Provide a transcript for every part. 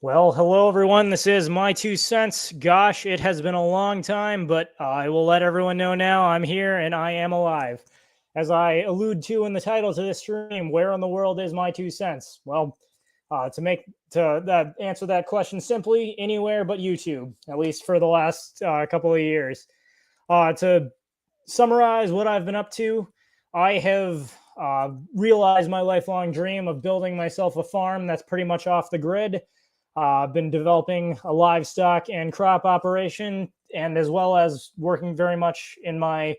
Well, hello everyone. This is my 2 cents. Gosh, it has been a long time, but I will let everyone know now I'm here and I am alive. As I allude to in the title to this stream, where in the world is my 2 cents? Well, to answer that question simply, anywhere but YouTube, at least for the last couple of years. To summarize what I've been up to, I have realized my lifelong dream of building myself a farm that's pretty much off the grid. I've been developing a livestock and crop operation, and as well as working very much in my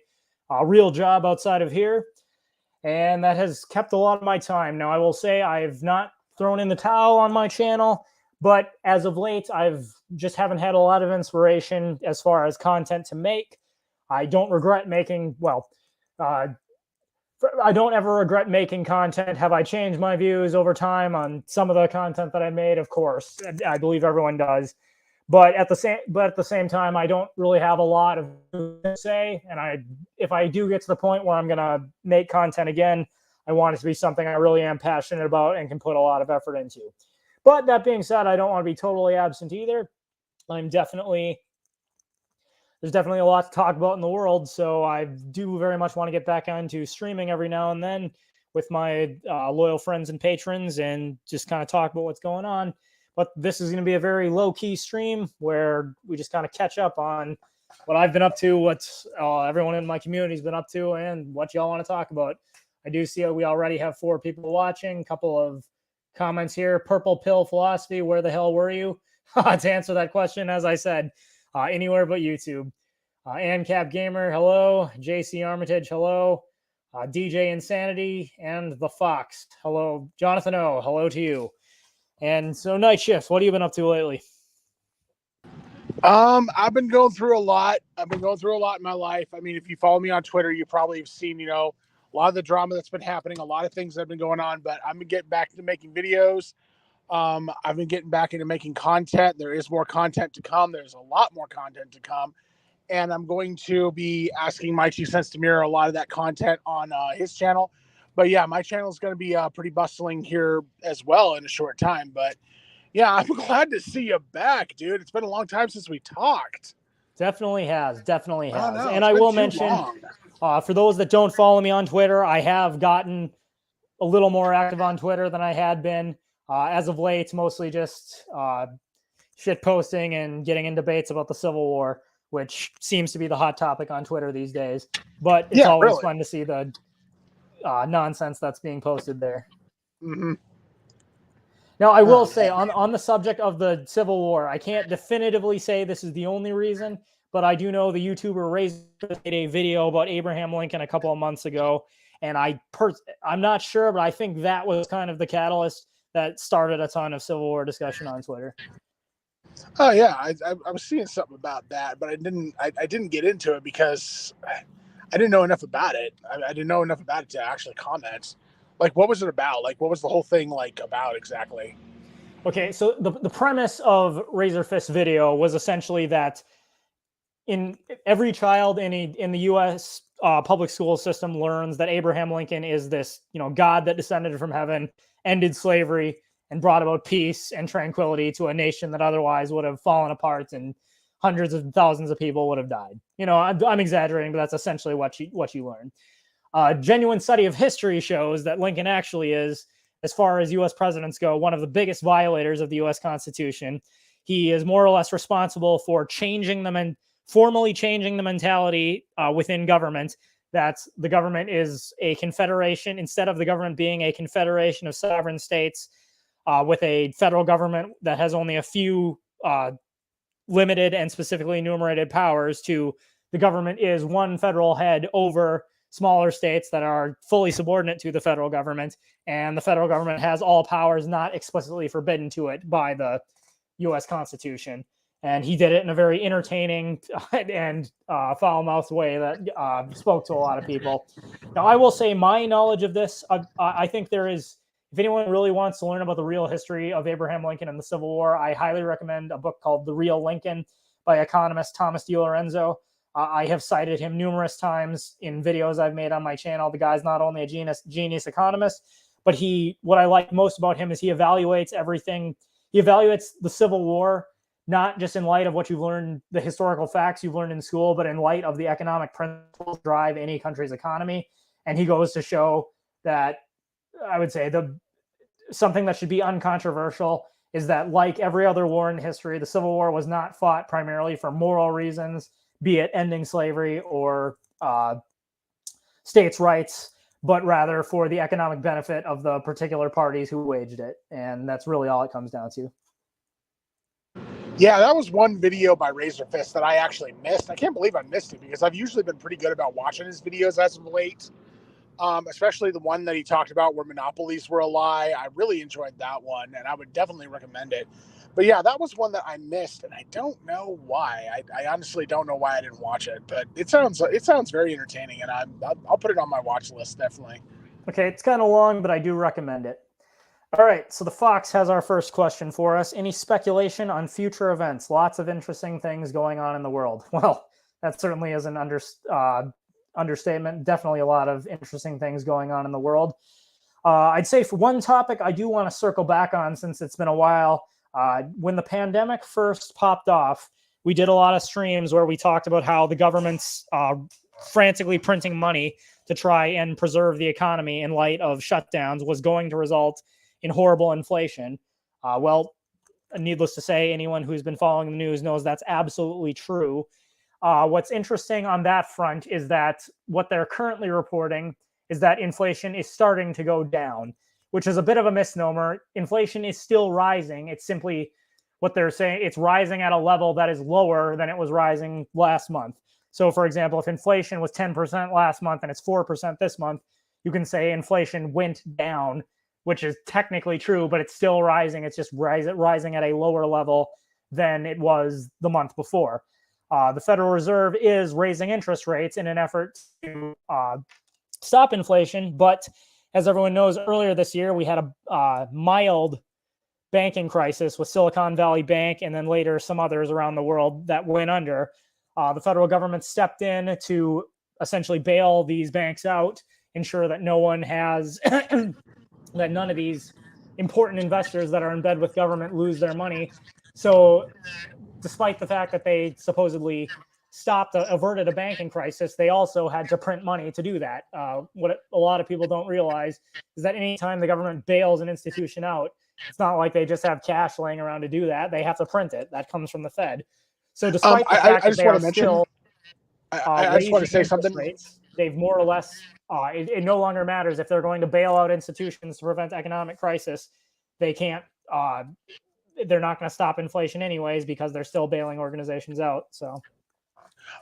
real job outside of here. And that has kept a lot of my time. Now, I will say I've not thrown in the towel on my channel, but as of late, I've just haven't had a lot of inspiration as far as content to make. I don't regret making, I don't ever regret making content. Have I changed my views over time on some of the content that I made? Of course, I believe everyone does. But at the same time, I don't really have a lot of to say. And if I do get to the point where I'm gonna make content again, I want it to be something I really am passionate about and can put a lot of effort into. But that being said, I don't want to be totally absent either. There's definitely a lot to talk about in the world, so I do very much want to get back onto streaming every now and then with my loyal friends and patrons and just kind of talk about what's going on. But this is going to be a very low-key stream where we just kind of catch up on what I've been up to, what everyone in my community has been up to, and what y'all want to talk about. I do see we already have 4 people watching. A couple of comments here. Purple Pill Philosophy, where the hell were you? To answer that question, as I said, anywhere but YouTube. ANCAP Gamer, hello. JC Armitage, hello. DJ Insanity and The Fox, hello. Jonathan O, hello to you. And so, Night Shift, what have you been up to lately? I've been going through a lot. In my life. I mean, if you follow me on Twitter, you probably have seen, a lot of the drama that's been happening, a lot of things that have been going on, but I'm getting back into making videos. I've been getting back into making content. There is more content to come. There's a lot more content to come. And I'm going to be asking my 2 cents to mirror a lot of that content on his channel. But yeah, my channel is going to be pretty bustling here as well in a short time. But yeah, I'm glad to see you back, dude. It's been a long time since we talked. Definitely has. Oh, no, And I will mention, for those that don't follow me on Twitter, I have gotten a little more active on Twitter than I had been. As of late, mostly just shit posting and getting in debates about the Civil War, which seems to be the hot topic on Twitter these days. But it's always fun to see the nonsense that's being posted there. Mm-hmm. Now, I will say on the subject of the Civil War, I can't definitively say this is the only reason, but I do know the YouTuber made a video about Abraham Lincoln a couple of months ago, and I'm not sure, but I think that was kind of the catalyst that started a ton of Civil War discussion on Twitter. Oh yeah, I was seeing something about that, but I didn't get into it because I didn't know enough about it. I didn't know enough about it to actually comment. Like, what was it about? Like, what was the whole thing like about exactly? Okay, so the premise of Razor Fist's video was essentially that in every child in the U.S. Public school system learns that Abraham Lincoln is this, God that descended from heaven, ended slavery, and brought about peace and tranquility to a nation that otherwise would have fallen apart and hundreds of thousands of people would have died. I'm exaggerating, but that's essentially what you learn. Genuine study of history shows that Lincoln actually is, as far as U.S. presidents go, one of the biggest violators of the U.S. Constitution. He is more or less responsible for formally changing the mentality within government that the government is a confederation. Instead of the government being a confederation of sovereign states with a federal government that has only a few limited and specifically enumerated powers, to the government is one federal head over smaller states that are fully subordinate to the federal government, and the federal government has all powers not explicitly forbidden to it by the U.S. Constitution. And he did it in a very entertaining and foul-mouthed way that spoke to a lot of people. Now, I will say my knowledge of this, I think there is, if anyone really wants to learn about the real history of Abraham Lincoln and the Civil War, I highly recommend a book called The Real Lincoln by economist Thomas DiLorenzo. I have cited him numerous times in videos I've made on my channel. The guy's not only a genius economist, but what I like most about him is he evaluates everything he evaluates the Civil War not just in light of what you've learned, the historical facts you've learned in school, but in light of the economic principles that drive any country's economy. And he goes to show that, I would say, something that should be uncontroversial is that, like every other war in history, the Civil War was not fought primarily for moral reasons, be it ending slavery or states' rights, but rather for the economic benefit of the particular parties who waged it. And that's really all it comes down to. Yeah, that was one video by Razor Fist that I actually missed. I can't believe I missed it because I've usually been pretty good about watching his videos as of late, especially the one that he talked about where monopolies were a lie. I really enjoyed that one, and I would definitely recommend it. But yeah, that was one that I missed, and I don't know why. I honestly don't know why I didn't watch it, but it sounds very entertaining, and I'll put it on my watch list, definitely. Okay, it's kind of long, but I do recommend it. All right, so the Fox has our first question for us. Any speculation on future events? Lots of interesting things going on in the world. Well, that certainly is an understatement. Definitely a lot of interesting things going on in the world. I'd say for one topic I do want to circle back on since it's been a while. When the pandemic first popped off, we did a lot of streams where we talked about how the government's frantically printing money to try and preserve the economy in light of shutdowns was going to result in horrible inflation. Well, needless to say, anyone who's been following the news knows that's absolutely true. What's interesting on that front is that what they're currently reporting is that inflation is starting to go down, which is a bit of a misnomer. Inflation is still rising. It's simply what they're saying. It's rising at a level that is lower than it was rising last month. So, for example, if inflation was 10% last month and it's 4% this month, you can say inflation went down, which is technically true, but it's still rising. It's just rising at a lower level than it was the month before. The Federal Reserve is raising interest rates in an effort to stop inflation. But as everyone knows, earlier this year, we had a mild banking crisis with Silicon Valley Bank and then later some others around the world that went under. The federal government stepped in to essentially bail these banks out, ensure that that none of these important investors that are in bed with government lose their money. So despite the fact that they supposedly averted a banking crisis, they also had to print money to do that. What a lot of people don't realize is that anytime the government bails an institution out, it's not like they just have cash laying around to do that. They have to print it. That comes from the Fed. So despite the fact that they are still I just want to say something. Rates, they've more or less, it no longer matters if they're going to bail out institutions to prevent economic crisis. They can't, they're not going to stop inflation anyways because they're still bailing organizations out. So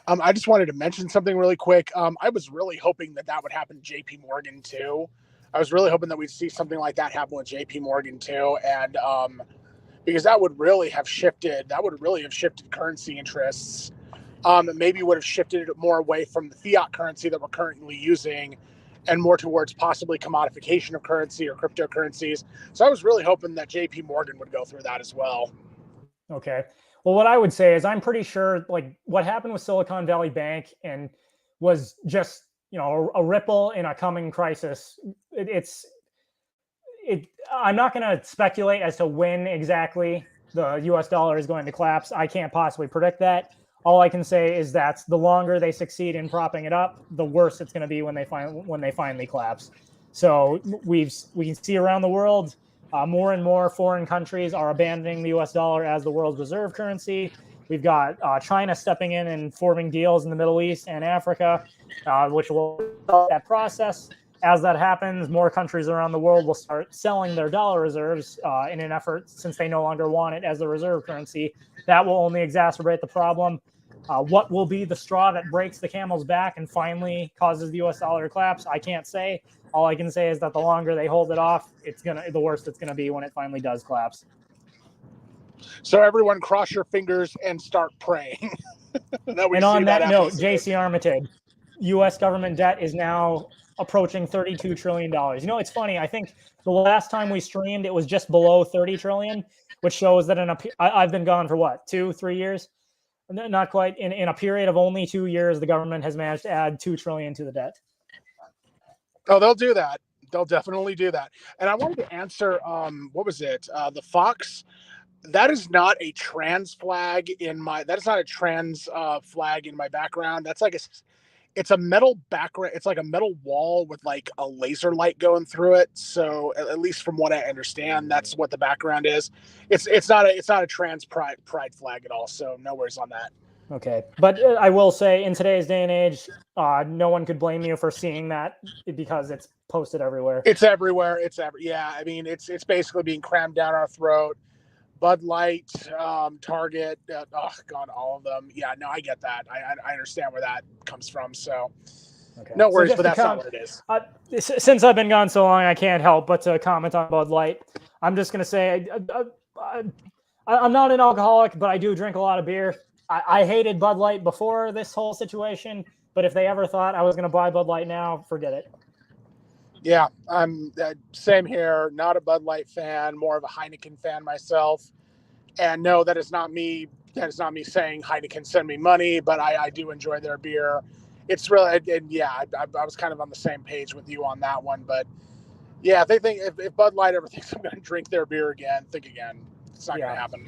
I just wanted to mention something really quick. I was really hoping that would happen to JP Morgan too. I was really hoping that we'd see something like that happen with JP Morgan too. And because that would really have shifted currency interests. Maybe would have shifted it more away from the fiat currency that we're currently using and more towards possibly commodification of currency or cryptocurrencies. So I was really hoping that JP Morgan would go through that as well. Okay. Well, what I would say is I'm pretty sure like what happened with Silicon Valley Bank and was just, a ripple in a coming crisis. I'm not going to speculate as to when exactly the US dollar is going to collapse. I can't possibly predict that. All I can say is that the longer they succeed in propping it up, the worse it's going to be when they finally collapse. So we can see around the world, more and more foreign countries are abandoning the US dollar as the world's reserve currency. We've got China stepping in and forming deals in the Middle East and Africa, which will help that process. As that happens, more countries around the world will start selling their dollar reserves in an effort, since they no longer want it as the reserve currency. That will only exacerbate the problem. What will be the straw that breaks the camel's back and finally causes the US dollar to collapse? I can't say. All I can say is that the longer they hold it off, the worse it's gonna be when it finally does collapse. So everyone cross your fingers and start praying. And on that note, JC Armitage, US government debt is now approaching $32 trillion. It's funny. I think the last time we streamed, it was just below 30 trillion, which shows that I've been gone for what, 2-3 years? Not quite. In a period of only 2 years, the government has managed to add 2 trillion to the debt. Oh, they'll do that. They'll definitely do that. And I wanted to answer, what was it? The Fox That is not a trans flag in my. That is not a trans flag in my background. That's like it's a metal background. It's like a metal wall with like a laser light going through it. So at least from what I understand, that's what the background is. It's not a trans pride flag at all. So no worries on that. Okay, but I will say, in today's day and age, no one could blame you for seeing that because it's posted everywhere. It's everywhere. Yeah. I mean, it's basically being crammed down our throat. Bud Light, Target, oh god, all of them. Yeah, no, I get that. I understand where that comes from. So, okay. No worries, so but that's not what it is. Since I've been gone so long, I can't help but to comment on Bud Light. I'm just gonna say I'm not an alcoholic, but I do drink a lot of beer. I hated Bud Light before this whole situation, but if they ever thought I was gonna buy Bud Light now, forget it. Yeah, I'm same here. Not a Bud Light fan, more of a Heineken fan myself. And no, that is not me. That is not me saying Heineken send me money, but I do enjoy their beer. It's really, and yeah, I was kind of on the same page with you on that one. But yeah, if they think if Bud Light ever thinks I'm going to drink their beer again, think again. It's not going to happen.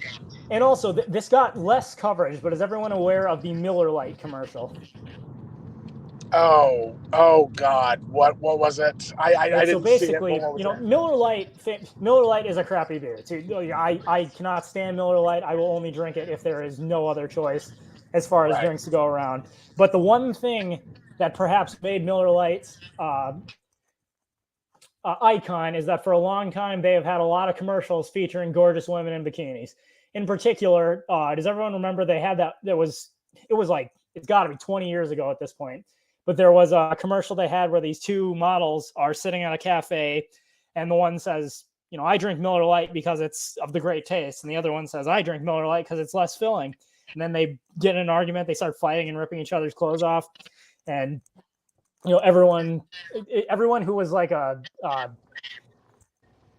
And also, this got less coverage, but is everyone aware of the Miller Lite commercial? Oh God! What was it? I didn't so basically, see it. Miller Lite is a crappy beer. I cannot stand Miller Lite. I will only drink it if there is no other choice as far as drinks to go around. But the one thing that perhaps made Miller Lite's icon is that for a long time they have had a lot of commercials featuring gorgeous women in bikinis. In particular, does everyone remember they had that? It was like, it's got to be 20 years ago at this point. But there was a commercial they had where these two models are sitting at a cafe, and the one says, I drink Miller Lite because it's of the great taste. And the other one says, I drink Miller Lite because it's less filling. And then they get in an argument. They start fighting and ripping each other's clothes off. And, everyone who was like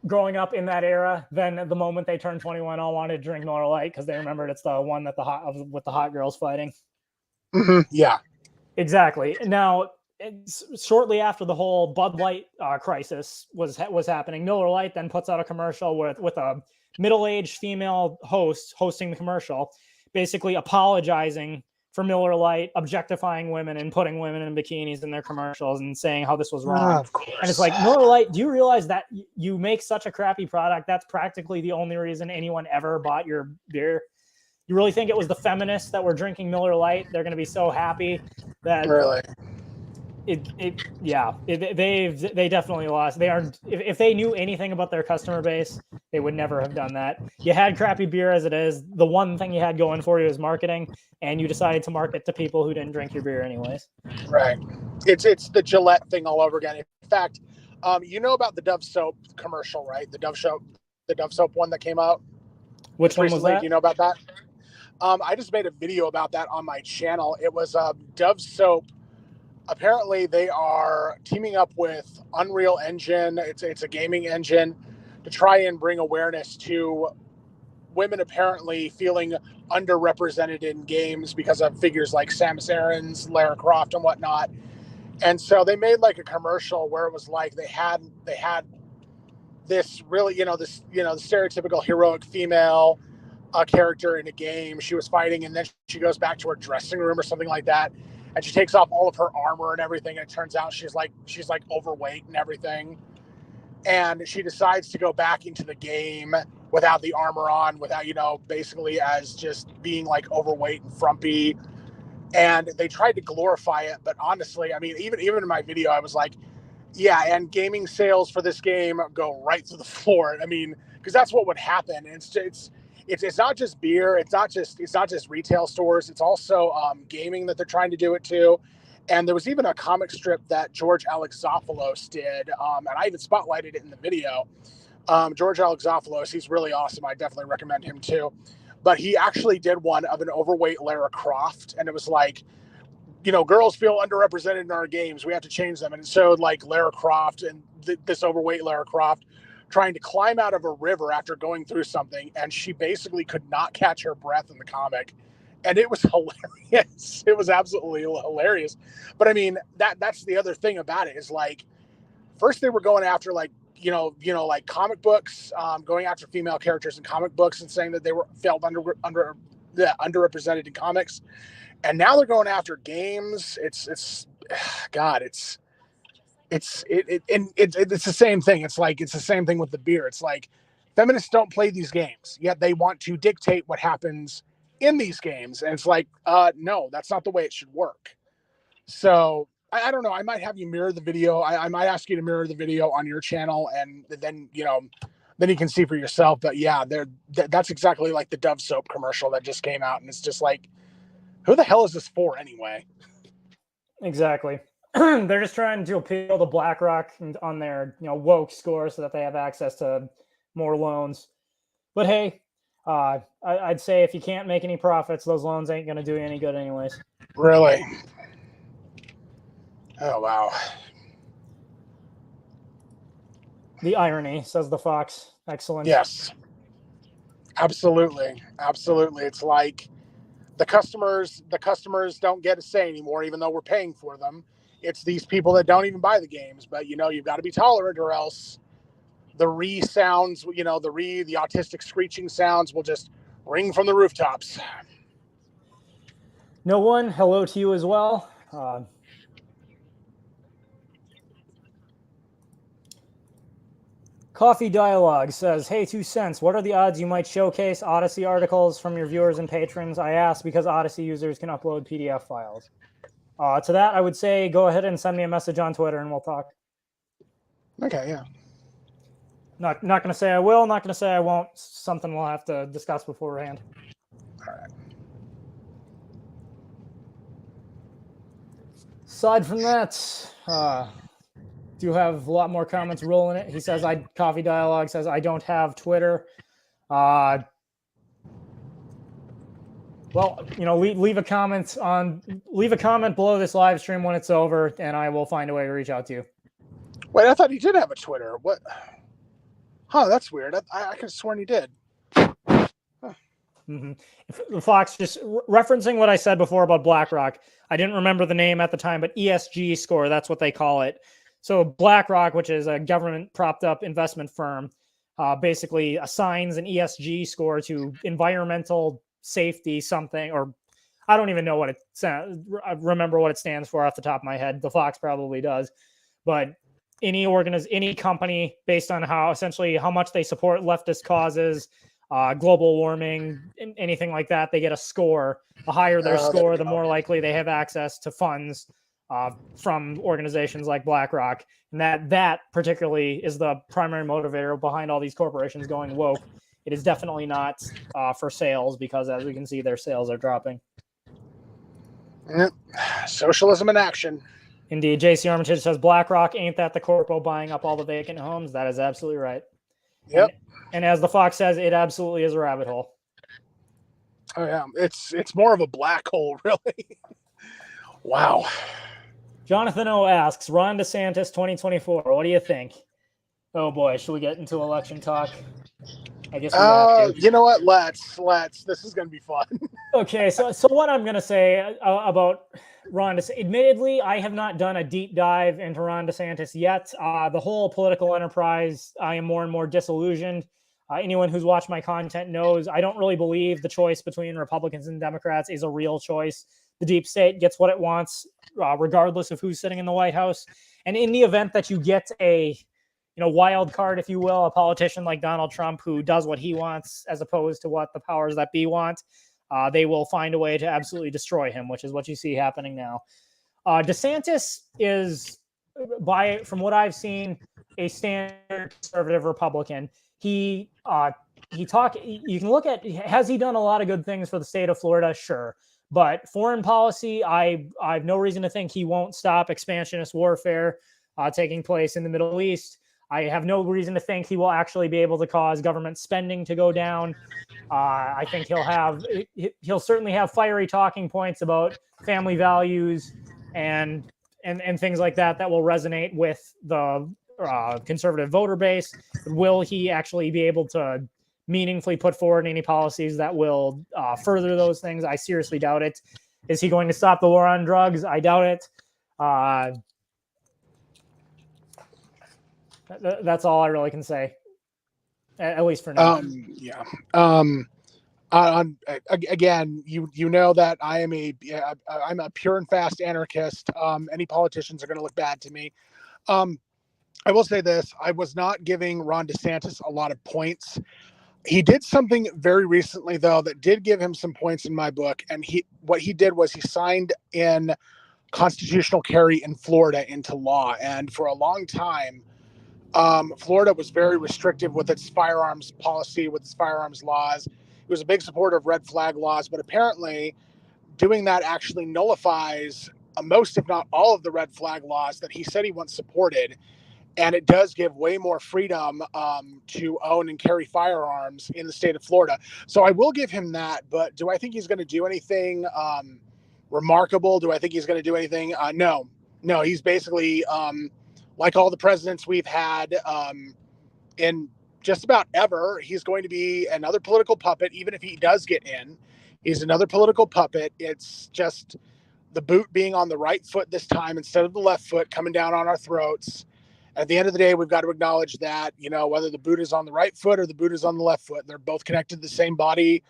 growing up in that era, then the moment they turned 21, all wanted to drink Miller Lite because they remembered it's the one that with the hot girls fighting. Mm-hmm. Yeah. Exactly. Now, shortly after the whole Bud Light crisis was happening, Miller Lite then puts out a commercial with a middle-aged female host hosting the commercial, basically apologizing for Miller Lite objectifying women and putting women in bikinis in their commercials and saying how this was wrong. Of course. And it's like, Miller Lite, do you realize that you make such a crappy product? That's practically the only reason anyone ever bought your beer. You really think it was the feminists that were drinking Miller Lite? They're going to be so happy that really they definitely lost. They are, if they knew anything about their customer base, they would never have done that. You had crappy beer as it is. The one thing you had going for you is marketing, and you decided to market to people who didn't drink your beer anyways. Right. It's the Gillette thing all over again. In fact, you know about the Dove soap commercial, right? The Dove soap one that came out. Which one was that? You know about that? I just made a video about that on my channel. It was Dove soap. Apparently, they are teaming up with Unreal Engine. It's a gaming engine to try and bring awareness to women apparently feeling underrepresented in games because of figures like Samus Aran's, Lara Croft, and whatnot. And so they made like a commercial where it was like they had this really, the stereotypical heroic female character in a game. She was fighting, and then she goes back to her dressing room or something like that, and she takes off all of her armor and everything, and it turns out she's like overweight and everything, and she decides to go back into the game without the armor on, without basically as just being like overweight and frumpy. And they tried to glorify it, but honestly, I mean, even in my video, I was like, yeah, and gaming sales for this game go right through the floor. I mean, because that's what would happen. It's not just beer. It's not just retail stores. It's also gaming that they're trying to do it to. And there was even a comic strip that George Alexopoulos did, and I even spotlighted it in the video. George Alexopoulos, he's really awesome. I definitely recommend him too. But he actually did one of an overweight Lara Croft, and it was like, girls feel underrepresented in our games. We have to change them. And it showed like Lara Croft and this overweight Lara Croft trying to climb out of a river after going through something, and she basically could not catch her breath in the comic, and it was hilarious. It was absolutely hilarious. But I mean, that's the other thing about it is like, first they were going after like like comic books, going after female characters in comic books and saying that they felt underrepresented in comics. And now they're going after games. It's God, it's the same thing. It's the same thing with the beer. It's like feminists don't play these games, yet they want to dictate what happens in these games. And it's like, no, that's not the way it should work. So I don't know. I might have you mirror the video. I might ask you to mirror the video on your channel, and then you can see for yourself. But yeah, that's exactly like the Dove soap commercial that just came out, and it's just like, who the hell is this for anyway? Exactly. They're just trying to appeal to BlackRock on their woke score so that they have access to more loans. But hey, I'd say if you can't make any profits, those loans ain't going to do you any good anyways. Really? Oh, wow. The irony, says the Fox. Excellent. Yes. Absolutely. Absolutely. It's like the customers don't get a say anymore, even though we're paying for them. It's these people that don't even buy the games. But, you've got to be tolerant, or else the sounds, the autistic screeching sounds will just ring from the rooftops. No one, hello to you as well. Coffee Dialogue says, hey, 2 cents. What are the odds you might showcase Odyssey articles from your viewers and patrons? I ask because Odyssey users can upload PDF files. To that, I would say go ahead and send me a message on Twitter and we'll talk. Okay, yeah. Not going to say I will, not going to say I won't. Something we'll have to discuss beforehand. All right. Aside from that, do have a lot more comments rolling it. He says, Coffee Dialogue says, I don't have Twitter. Well, leave a comment below this live stream when it's over, and I will find a way to reach out to you. Wait, I thought he did have a Twitter. What? Huh, that's weird. I could have sworn he did. Huh. Mm-hmm. Fox, just referencing what I said before about BlackRock, I didn't remember the name at the time, but ESG score, that's what they call it. So BlackRock, which is a government propped up investment firm, basically assigns an ESG score to environmental safety something, or I don't even know what I remember what it stands for off the top of my head. The Fox probably does, but any company, based on how much they support leftist causes, global warming, anything like that, they get a score. The higher their score, the more likely they have access to funds from organizations like BlackRock. And that particularly is the primary motivator behind all these corporations going woke. It is definitely not for sales, because as we can see, their sales are dropping. Yep. Socialism in action. Indeed. JC Armitage says, BlackRock, ain't that the corpo buying up all the vacant homes? That is absolutely right. Yep. And as the Fox says, it absolutely is a rabbit hole. Oh, yeah. It's more of a black hole, really. Wow. Jonathan O asks, Ron DeSantis 2024, what do you think? Oh boy, should we get into election talk? I guess we have to. You know what? Let's. This is going to be fun. Okay, so what I'm going to say about Ron DeSantis, admittedly, I have not done a deep dive into Ron DeSantis yet. The whole political enterprise, I am more and more disillusioned. Anyone who's watched my content knows I don't really believe the choice between Republicans and Democrats is a real choice. The deep state gets what it wants, regardless of who's sitting in the White House. And in the event that you get a wild card, if you will, a politician like Donald Trump who does what he wants as opposed to what the powers that be want, they will find a way to absolutely destroy him, which is what you see happening now. DeSantis is, from what I've seen, a standard conservative Republican. You can look at, has he done a lot of good things for the state of Florida? Sure. But foreign policy, I have no reason to think he won't stop expansionist warfare taking place in the Middle East. I have no reason to think he will actually be able to cause government spending to go down. I think he'll certainly have fiery talking points about family values and things like that will resonate with the conservative voter base. Will he actually be able to meaningfully put forward any policies that will further those things? I seriously doubt it. Is he going to stop the war on drugs? I doubt it. That's all I really can say, at least for now. Yeah. Again, you know that I'm a pure and fast anarchist. Any politicians are going to look bad to me. I will say this: I was not giving Ron DeSantis a lot of points. He did something very recently, though, that did give him some points in my book. And what he did was he signed in constitutional carry in Florida into law. And for a long time, Florida was very restrictive with its firearms policy, with its firearms laws. He was a big supporter of red flag laws, but apparently doing that actually nullifies most, if not all, of the red flag laws that he said he once supported. And it does give way more freedom to own and carry firearms in the state of Florida. So I will give him that. But do I think he's going to do anything remarkable? Do I think he's going to do anything? No. He's basically like all the presidents we've had in just about ever. He's going to be another political puppet, even if he does get in. He's another political puppet. It's just the boot being on the right foot this time instead of the left foot coming down on our throats. At the end of the day, we've got to acknowledge that, whether the boot is on the right foot or the boot is on the left foot, they're both connected to the same body.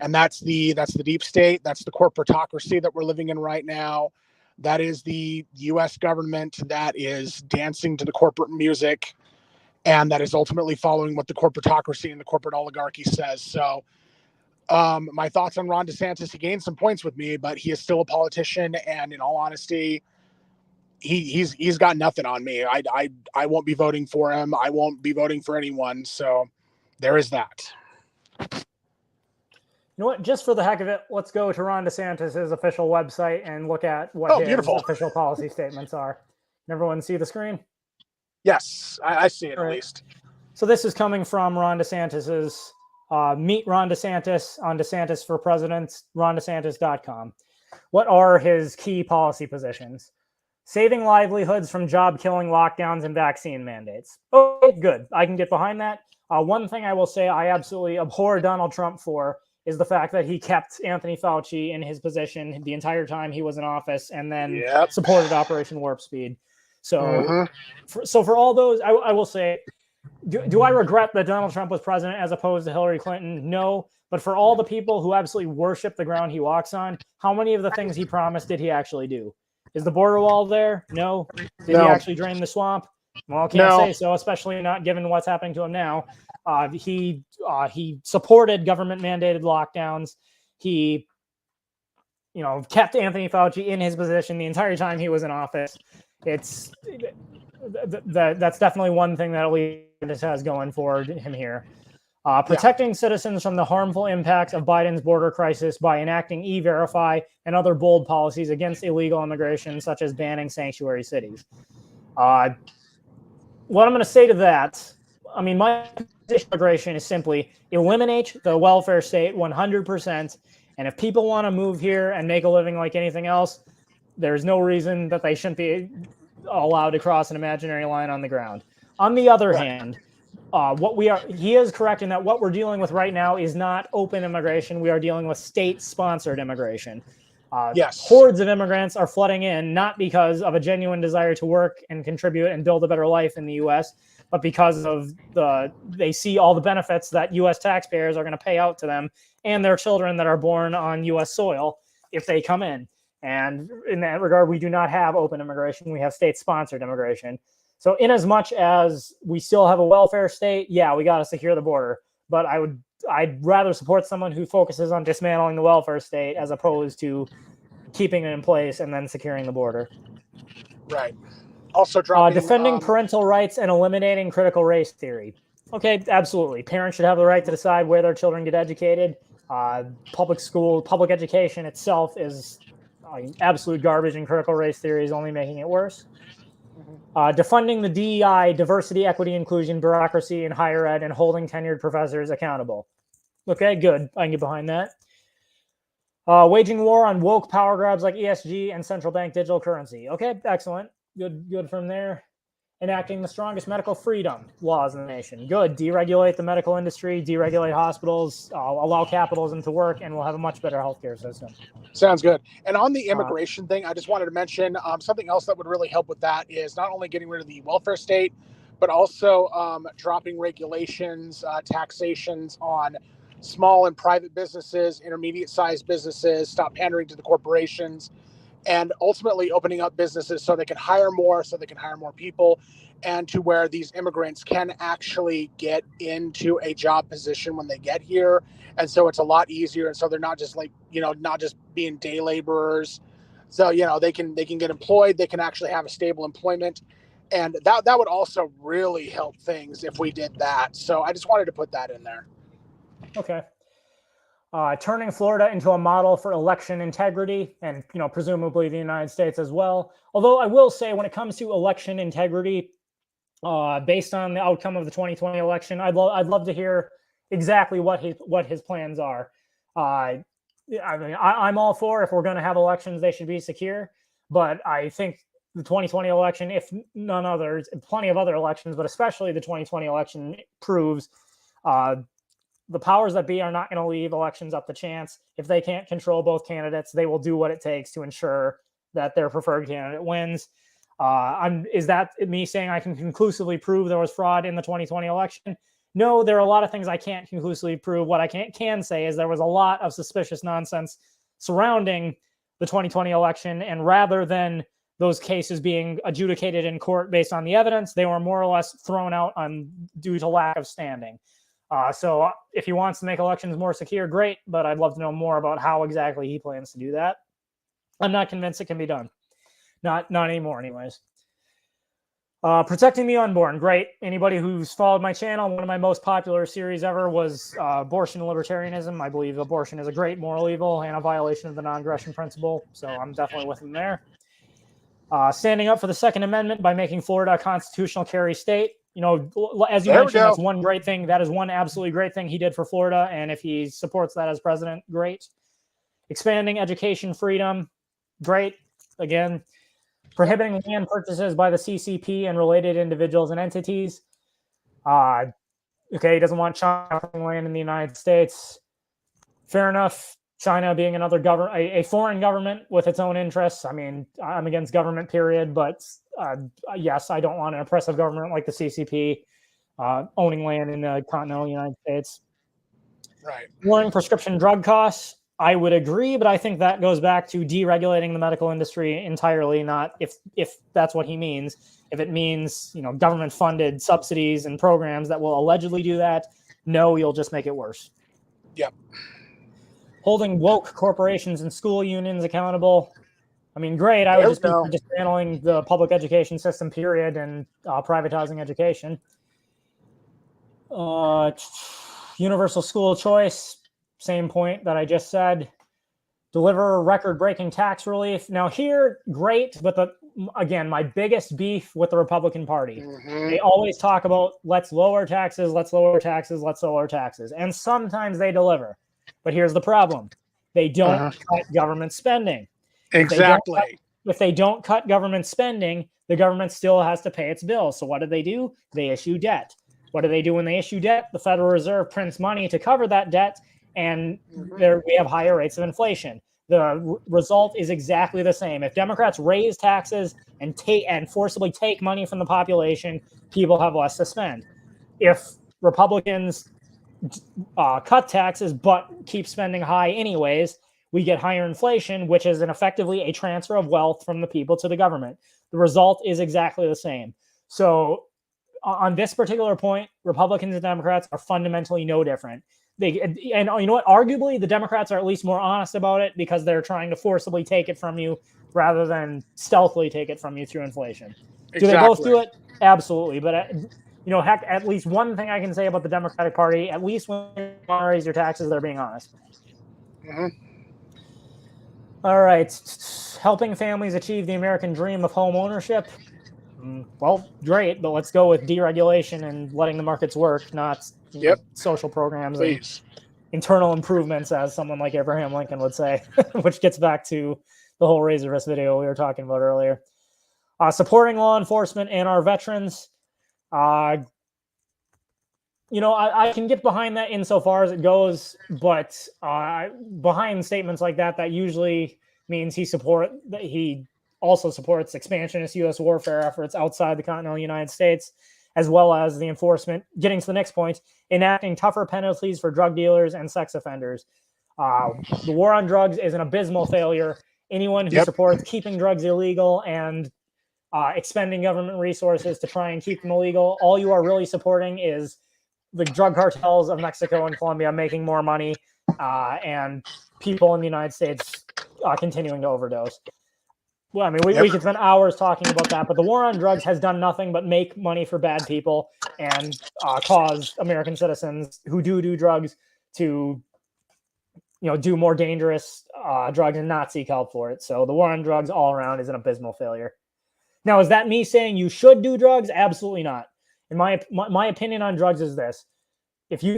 And that's the deep state. That's the corporatocracy that we're living in right now. That is the U.S. government that is dancing to the corporate music, and that is ultimately following what the corporatocracy and the corporate oligarchy says. So my thoughts on Ron DeSantis, he gained some points with me, but he is still a politician. And in all honesty, he's got nothing on me. I won't be voting for him. I won't be voting for anyone. So there is that. You know what? Just for the heck of it, let's go to Ron DeSantis' official website and look at what his official policy statements are. Can everyone see the screen? Yes, I see it at least. So this is coming from Ron DeSantis' Meet Ron DeSantis on DeSantis for President, rondesantis.com. What are his key policy positions? Saving livelihoods from job-killing lockdowns and vaccine mandates. Oh, good. I can get behind that. One thing I will say I absolutely abhor Donald Trump for is the fact that he kept Anthony Fauci in his position the entire time he was in office and then supported Operation Warp Speed. So, for all those, I will say, do I regret that Donald Trump was president as opposed to Hillary Clinton? No. But for all the people who absolutely worship the ground he walks on, how many of the things he promised did he actually do? Is the border wall there? No. Did he actually drain the swamp? Well, I can't say so, especially not given what's happening to him now. He supported government mandated lockdowns. He, kept Anthony Fauci in his position the entire time he was in office. That's definitely one thing that at least has going for him here. Protecting citizens from the harmful impacts of Biden's border crisis by enacting E-Verify and other bold policies against illegal immigration, such as banning sanctuary cities. What I'm going to say to that, my position on immigration is simply eliminate the welfare state 100%. And if people want to move here and make a living like anything else, there's no reason that they shouldn't be allowed to cross an imaginary line on the ground. On the other hand, he is correct in that what we're dealing with right now is not open immigration. We are dealing with state-sponsored immigration. Hordes of immigrants are flooding in, not because of a genuine desire to work and contribute and build a better life in the U.S., but because of they see all the benefits that U.S. taxpayers are going to pay out to them and their children that are born on U.S. soil if they come in. And in that regard, we do not have open immigration. We have state-sponsored immigration. So in as much as we still have a welfare state, we got to secure the border. But I'd rather support someone who focuses on dismantling the welfare state as opposed to keeping it in place and then securing the border. Right. Also defending parental rights and eliminating critical race theory. Okay, absolutely. Parents should have the right to decide where their children get educated. Public education itself is absolute garbage, and critical race theory is only making it worse. Defunding the DEI, diversity, equity, inclusion, bureaucracy in higher ed, and holding tenured professors accountable. Okay, good. I can get behind that. Waging war on woke power grabs like ESG and central bank digital currency. Okay, excellent. Good from there. Enacting the strongest medical freedom laws in the nation. Good. Deregulate the medical industry, deregulate hospitals, allow capitalism to work, and we'll have a much better healthcare system. Sounds good. And on the immigration thing, I just wanted to mention something else that would really help with that is not only getting rid of the welfare state, but also dropping regulations, taxations on small and private businesses, intermediate-sized businesses, stop pandering to the corporations, and ultimately opening up businesses so they can hire more, people, and to where these immigrants can actually get into a job position when they get here. And so it's a lot easier. And so they're not just not just being day laborers. So, they can get employed. They can actually have a stable employment. And that would also really help things if we did that. So I just wanted to put that in there. Okay. Turning Florida into a model for election integrity, and presumably the United States as well. Although I will say, when it comes to election integrity, based on the outcome of the 2020 election, I'd love to hear exactly what his plans are. I mean, I'm all for, if we're going to have elections, they should be secure. But I think the 2020 election, if none others, plenty of other elections, but especially the 2020 election, proves the powers that be are not going to leave elections up to chance. If they can't control both candidates, they will do what it takes to ensure that their preferred candidate wins. Is that me saying I can conclusively prove there was fraud in the 2020 election? No, there are a lot of things I can't conclusively prove. What I can say is there was a lot of suspicious nonsense surrounding the 2020 election, and rather than those cases being adjudicated in court based on the evidence, they were more or less thrown out due to lack of standing. So if he wants to make elections more secure, great, but I'd love to know more about how exactly he plans to do that. I'm not convinced it can be done. Not anymore, anyways. Protecting the unborn, great. Anybody who's followed my channel, one of my most popular series ever was abortion and libertarianism. I believe abortion is a great moral evil and a violation of the non-aggression principle, so I'm definitely with him there. Standing up for the Second Amendment by making Florida a constitutional carry state. As you mentioned, that's one great thing. That is one absolutely great thing he did for Florida. And if he supports that as president, great. Expanding education freedom, great. Again, prohibiting land purchases by the CCP and related individuals and entities. Okay, he doesn't want China land in the United States. Fair enough. China being another government, a foreign government with its own interests. I mean, I'm against government, period. But yes, I don't want an oppressive government like the CCP owning land in the continental United States. Right. Lowering prescription drug costs, I would agree, but I think that goes back to deregulating the medical industry entirely. Not if that's what he means. If it means government-funded subsidies and programs that will allegedly do that, no, you'll just make it worse. Yep. Holding woke corporations and school unions accountable. I mean, great. I would just be for dismantling the public education system, period, and privatizing education. Universal school choice, same point that I just said. Deliver record-breaking tax relief. Now here, great, but again, my biggest beef with the Republican Party. Mm-hmm. They always talk about let's lower taxes, let's lower taxes, let's lower taxes. And sometimes they deliver. But here's the problem. They don't cut government spending. Exactly. If they don't cut government spending, the government still has to pay its bills. So what do? They issue debt. What do they do when they issue debt? The Federal Reserve prints money to cover that debt, and we have higher rates of inflation. The result is exactly the same. If Democrats raise taxes and forcibly take money from the population, people have less to spend. If Republicans cut taxes but keep spending high anyways, we get higher inflation, which is effectively a transfer of wealth from the people to the government. The result is exactly the same. So on this particular point, Republicans and Democrats are fundamentally no different. And you know what? Arguably, the Democrats are at least more honest about it because they're trying to forcibly take it from you rather than stealthily take it from you through inflation. Exactly. Do they both do it? Absolutely. But heck, at least one thing I can say about the Democratic Party, at least when you want to raise your taxes, they're being honest. Mm-hmm. All right. Helping families achieve the American dream of home ownership. Well, great, but let's go with deregulation and letting the markets work, not social programs and internal improvements, as someone like Abraham Lincoln would say, which gets back to the whole Razor Fist video we were talking about earlier. Supporting law enforcement and our veterans. I can get behind that insofar as it goes, but behind statements like that usually means he also supports expansionist U.S. warfare efforts outside the continental United States. as well as the enforcement. Getting to the next point, enacting tougher penalties for drug dealers and sex offenders. The war on drugs is an abysmal failure. Anyone who supports keeping drugs illegal and expending government resources to try and keep them illegal, all you are really supporting is the drug cartels of Mexico and Colombia making more money and people in the United States continuing to overdose. Well, I mean, we could spend hours talking about that, but the war on drugs has done nothing but make money for bad people and cause American citizens who do drugs to, do more dangerous drugs and not seek help for it. So the war on drugs all around is an abysmal failure. Now, is that me saying you should do drugs? Absolutely not. In my opinion on drugs is this: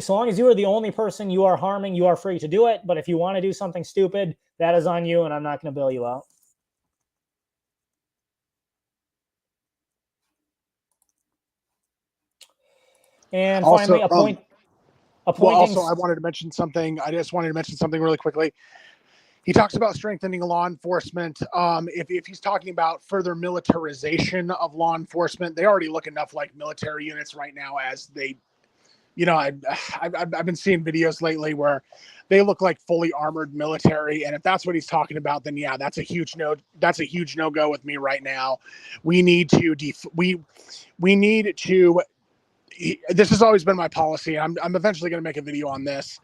so long as you are the only person you are harming, you are free to do it. But if you want to do something stupid, that is on you, and I'm not going to bail you out. And finally, appointing. Also, I wanted to mention something. I just wanted to mention something really quickly. He talks about strengthening law enforcement. If he's talking about further militarization of law enforcement, they already look enough like military units right now as they, I've been seeing videos lately where they look like fully armored military. And if that's what he's talking about, then yeah, that's a huge no. That's a huge no-go with me right now. We need to this has always been my policy. I'm eventually going to make a video on this.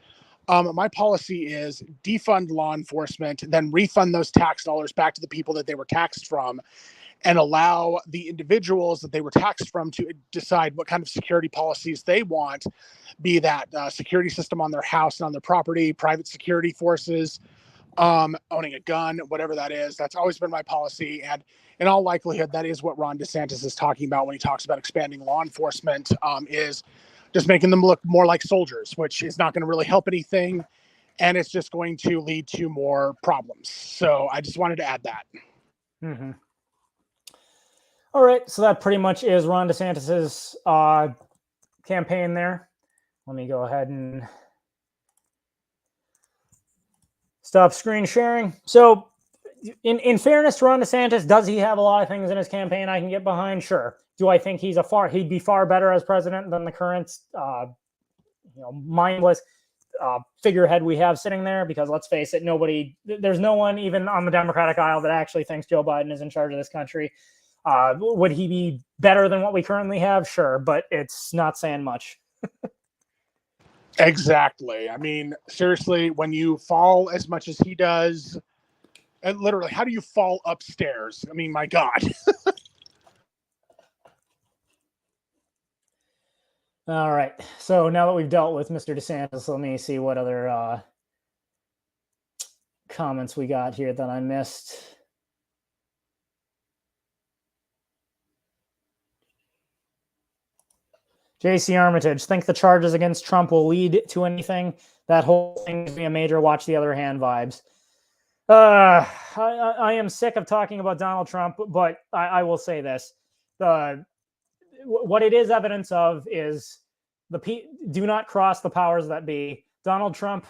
My policy is defund law enforcement, then refund those tax dollars back to the people that they were taxed from, and allow the individuals that they were taxed from to decide what kind of security policies they want, be that security system on their house and on their property, private security forces, owning a gun, whatever that is. That's always been my policy. And in all likelihood, that is what Ron DeSantis is talking about when he talks about expanding law enforcement, is just making them look more like soldiers, which is not going to really help anything. And it's just going to lead to more problems. So I just wanted to add that. Mm-hmm. All right. So that pretty much is Ron DeSantis's campaign there. Let me go ahead and stop screen sharing. So in fairness to Ron DeSantis, does he have a lot of things in his campaign I can get behind? Sure. Do I think he'd be far better as president than the current mindless figurehead we have sitting there? Because let's face it, there's no one even on the Democratic aisle that actually thinks Joe Biden is in charge of this country. Would he be better than what we currently have? Sure, but it's not saying much. Exactly. I mean, seriously, when you fall as much as he does, and literally, how do you fall upstairs? I mean, my God. All right. So now that we've dealt with Mr. DeSantis, let me see what other comments we got here that I missed. JC Armitage, think the charges against Trump will lead to anything? That whole thing is be a major watch the other hand vibes. I am sick of talking about Donald Trump, but I will say this. What it is evidence of is do not cross the powers that be. Donald Trump,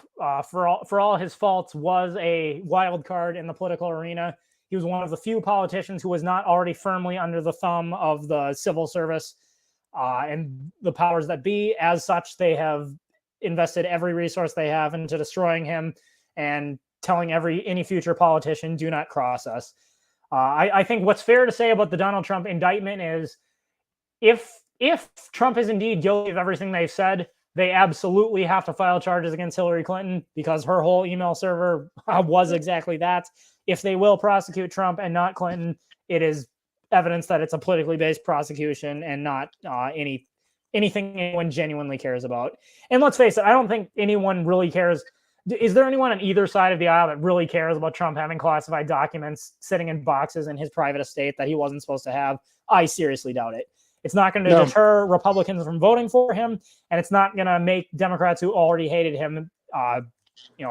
for all his faults, was a wild card in the political arena. He was one of the few politicians who was not already firmly under the thumb of the civil service and the powers that be. As such, they have invested every resource they have into destroying him and telling any future politician, do not cross us. I think what's fair to say about the Donald Trump indictment is if Trump is indeed guilty of everything they've said, they absolutely have to file charges against Hillary Clinton because her whole email server was exactly that. If they will prosecute Trump and not Clinton, it is evidence that it's a politically based prosecution and not anything anyone genuinely cares about. And let's face it, I don't think anyone really cares. Is there anyone on either side of the aisle that really cares about Trump having classified documents sitting in boxes in his private estate that he wasn't supposed to have? I seriously doubt it. It's not going to deter Republicans from voting for him, and it's not going to make Democrats who already hated him,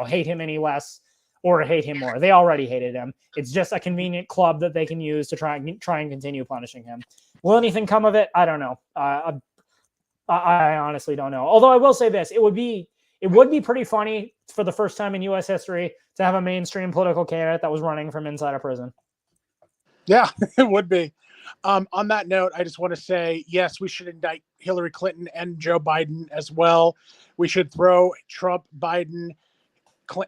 hate him any less or hate him more. They already hated him. It's just a convenient club that they can use to try and continue punishing him. Will anything come of it? I don't know. I honestly don't know. Although I will say this, it would be pretty funny for the first time in U.S. history to have a mainstream political candidate that was running from inside a prison. Yeah, it would be. On that note, I just want to say, yes, we should indict Hillary Clinton and Joe Biden as well. We should throw Trump, Biden,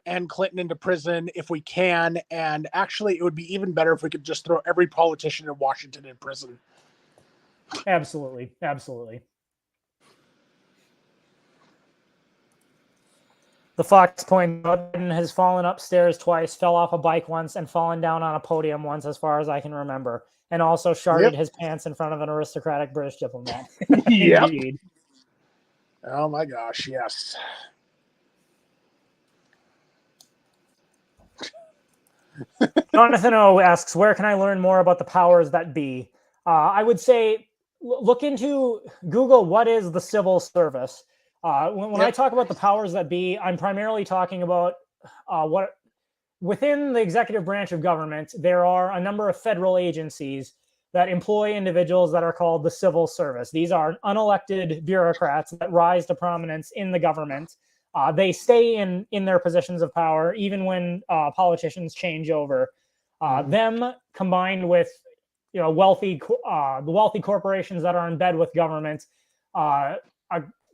and Clinton into prison if we can. And actually, it would be even better if we could just throw every politician in Washington in prison. Absolutely. Absolutely. The Fox point Biden has fallen upstairs twice, fell off a bike once, and fallen down on a podium once, as far as I can remember. And also sharted his pants in front of an aristocratic British diplomat. Yep. Indeed. Oh my gosh, yes. Jonathan O asks, where can I learn more about the powers that be? I would say look into Google, what is the civil service? When I talk about the powers that be, I'm primarily talking about what within the executive branch of government, there are a number of federal agencies that employ individuals that are called the civil service. These are unelected bureaucrats that rise to prominence in the government. They stay in their positions of power even when politicians change over. Them combined with the wealthy corporations that are in bed with government, a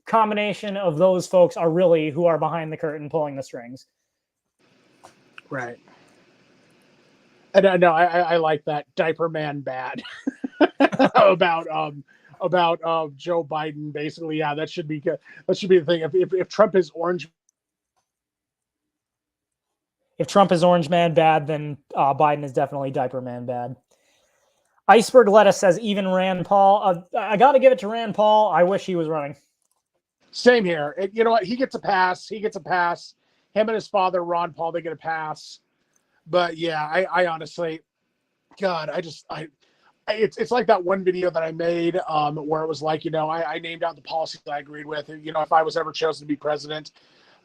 combination of those folks are really who are behind the curtain pulling the strings. Right. And I like that diaper man bad about Joe Biden. Basically, yeah, that should be good. That should be the thing. If Trump is orange, if Trump is orange man bad, then Biden is definitely diaper man bad. Iceberg Lettuce says even Rand Paul. I got to give it to Rand Paul. I wish he was running. Same here. You know what? He gets a pass. He gets a pass. Him and his father, Ron Paul, they get a pass. But yeah, I honestly, God, it's like that one video that I made where it was like, I named out the policies I agreed with. If I was ever chosen to be president,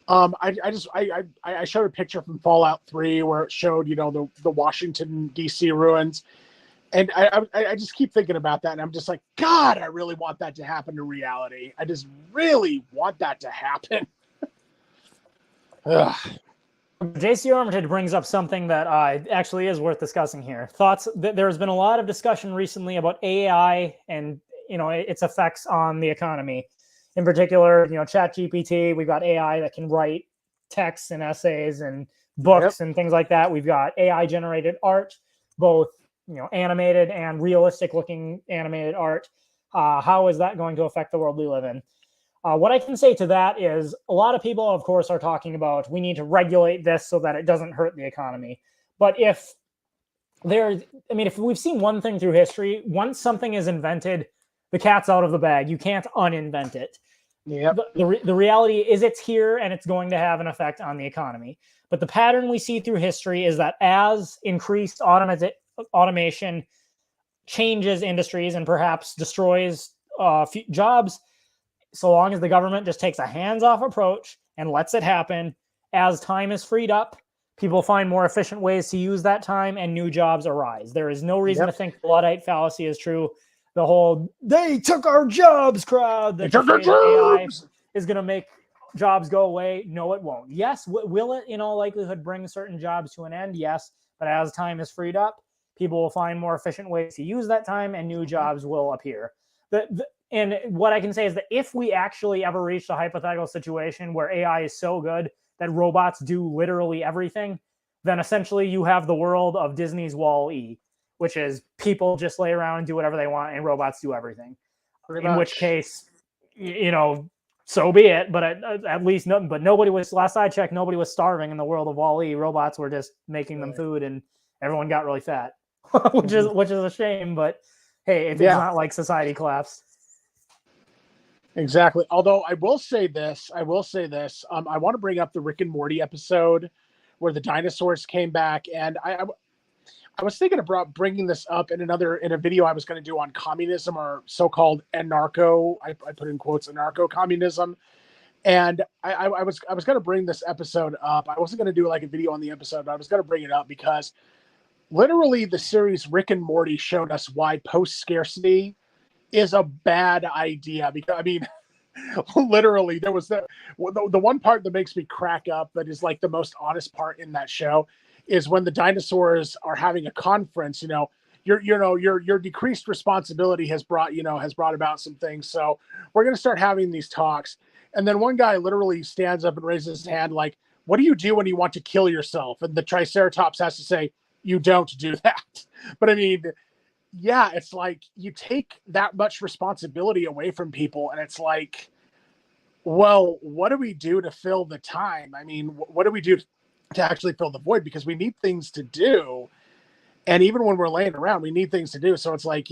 I showed a picture from Fallout 3 where it showed, the Washington D.C. ruins. And I just keep thinking about that. And I'm just like, God, I really want that to happen in reality. I just really want that to happen. Ugh. JC Armitage brings up something that actually is worth discussing here. Thoughts? There's been a lot of discussion recently about AI and its effects on the economy. In particular, ChatGPT. We've got AI that can write texts and essays and books and things like that. We've got AI generated art, both animated and realistic looking animated art. How is that going to affect the world we live in? What I can say to that is a lot of people, of course, are talking about we need to regulate this so that it doesn't hurt the economy. But if we've seen one thing through history, once something is invented, the cat's out of the bag. You can't uninvent it. Yep. The reality is it's here and it's going to have an effect on the economy. But the pattern we see through history is that as increased automation changes industries and perhaps destroys jobs, so long as the government just takes a hands-off approach and lets it happen, as time is freed up, people find more efficient ways to use that time and new jobs arise. There is no reason to think the Luddite fallacy is true. The whole, they took our jobs crowd that AI is going to make jobs go away. No, it won't. Yes, will it in all likelihood bring certain jobs to an end? Yes, but as time is freed up, people will find more efficient ways to use that time and new jobs will appear. And what I can say is that if we actually ever reach a hypothetical situation where AI is so good that robots do literally everything, then essentially you have the world of Disney's Wall-E, which is people just lay around and do whatever they want and robots do everything. In which case, so be it. But at least nobody was, last I checked, nobody was starving in the world of Wall-E. Robots were just making them food and everyone got really fat, which is a shame. But hey, it's not like society collapsed. Exactly. Although I will say this. I want to bring up the Rick and Morty episode where the dinosaurs came back, and I was thinking about bringing this up in a video I was going to do on communism, or so-called anarcho. I put in quotes anarcho-communism, and I was going to bring this episode up. I wasn't going to do like a video on the episode, but I was going to bring it up because literally the series Rick and Morty showed us why post-scarcity is a bad idea. Because literally there was the one part that makes me crack up, that is like the most honest part in that show, is when the dinosaurs are having a conference. your decreased responsibility has brought about some things. So we're going to start having these talks. And then one guy literally stands up and raises his hand like, what do you do when you want to kill yourself? And the Triceratops has to say, you don't do that. But I mean, yeah, it's like you take that much responsibility away from people, and it's like, well, what do we do to fill the time? I mean, what do we do to actually fill the void? Because we need things to do. And even when we're laying around, we need things to do. So it's like,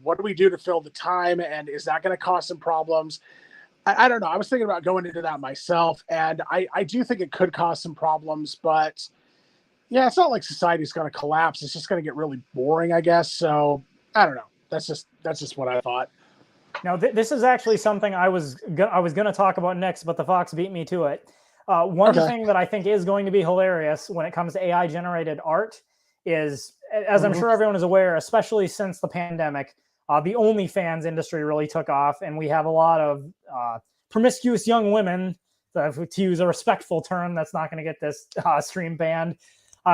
what do we do to fill the time? And is that going to cause some problems? I don't know. I was thinking about going into that myself, and I do think it could cause some problems, but yeah, it's not like society's going to collapse. It's just going to get really boring, I guess. So I don't know. That's just what I thought. Now, this is actually something I was going to talk about next, but the Fox beat me to it. One thing that I think is going to be hilarious when it comes to AI generated art is, as I'm sure everyone is aware, especially since the pandemic, the OnlyFans industry really took off, and we have a lot of promiscuous young women, to use a respectful term that's not going to get this stream banned,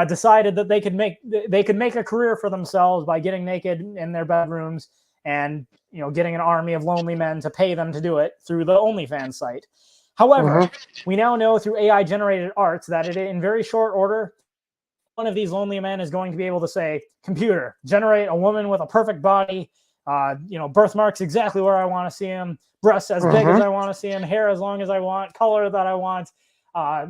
decided that they could make a career for themselves by getting naked in their bedrooms and getting an army of lonely men to pay them to do it through the OnlyFans site. However, we now know through AI generated arts that in very short order, one of these lonely men is going to be able to say, computer, generate a woman with a perfect body, birthmarks exactly where I want to see him, breasts as big as I want to see him, hair as long as I want, color that I want,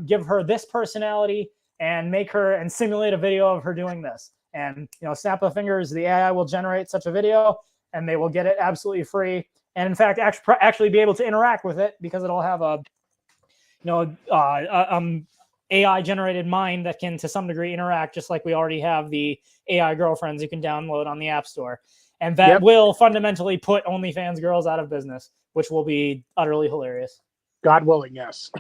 give her this personality and make her and simulate a video of her doing this. And, snap of fingers, the AI will generate such a video and they will get it absolutely free. And in fact, actually be able to interact with it because it'll have a, AI generated mind that can to some degree interact, just like we already have the AI girlfriends you can download on the App Store. And that will fundamentally put OnlyFans girls out of business, which will be utterly hilarious. God willing, yes.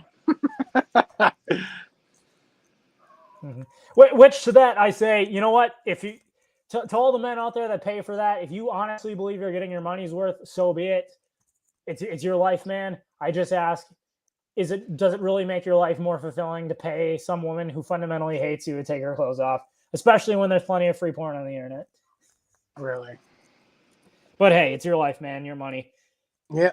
Which to that I say, you know what? If you to all the men out there that pay for that, if you honestly believe you're getting your money's worth, so be it. It's your life, man. I just ask, does it really make your life more fulfilling to pay some woman who fundamentally hates you to take her clothes off, especially when there's plenty of free porn on the internet? Really? But hey, it's your life, man. Your money. Yeah.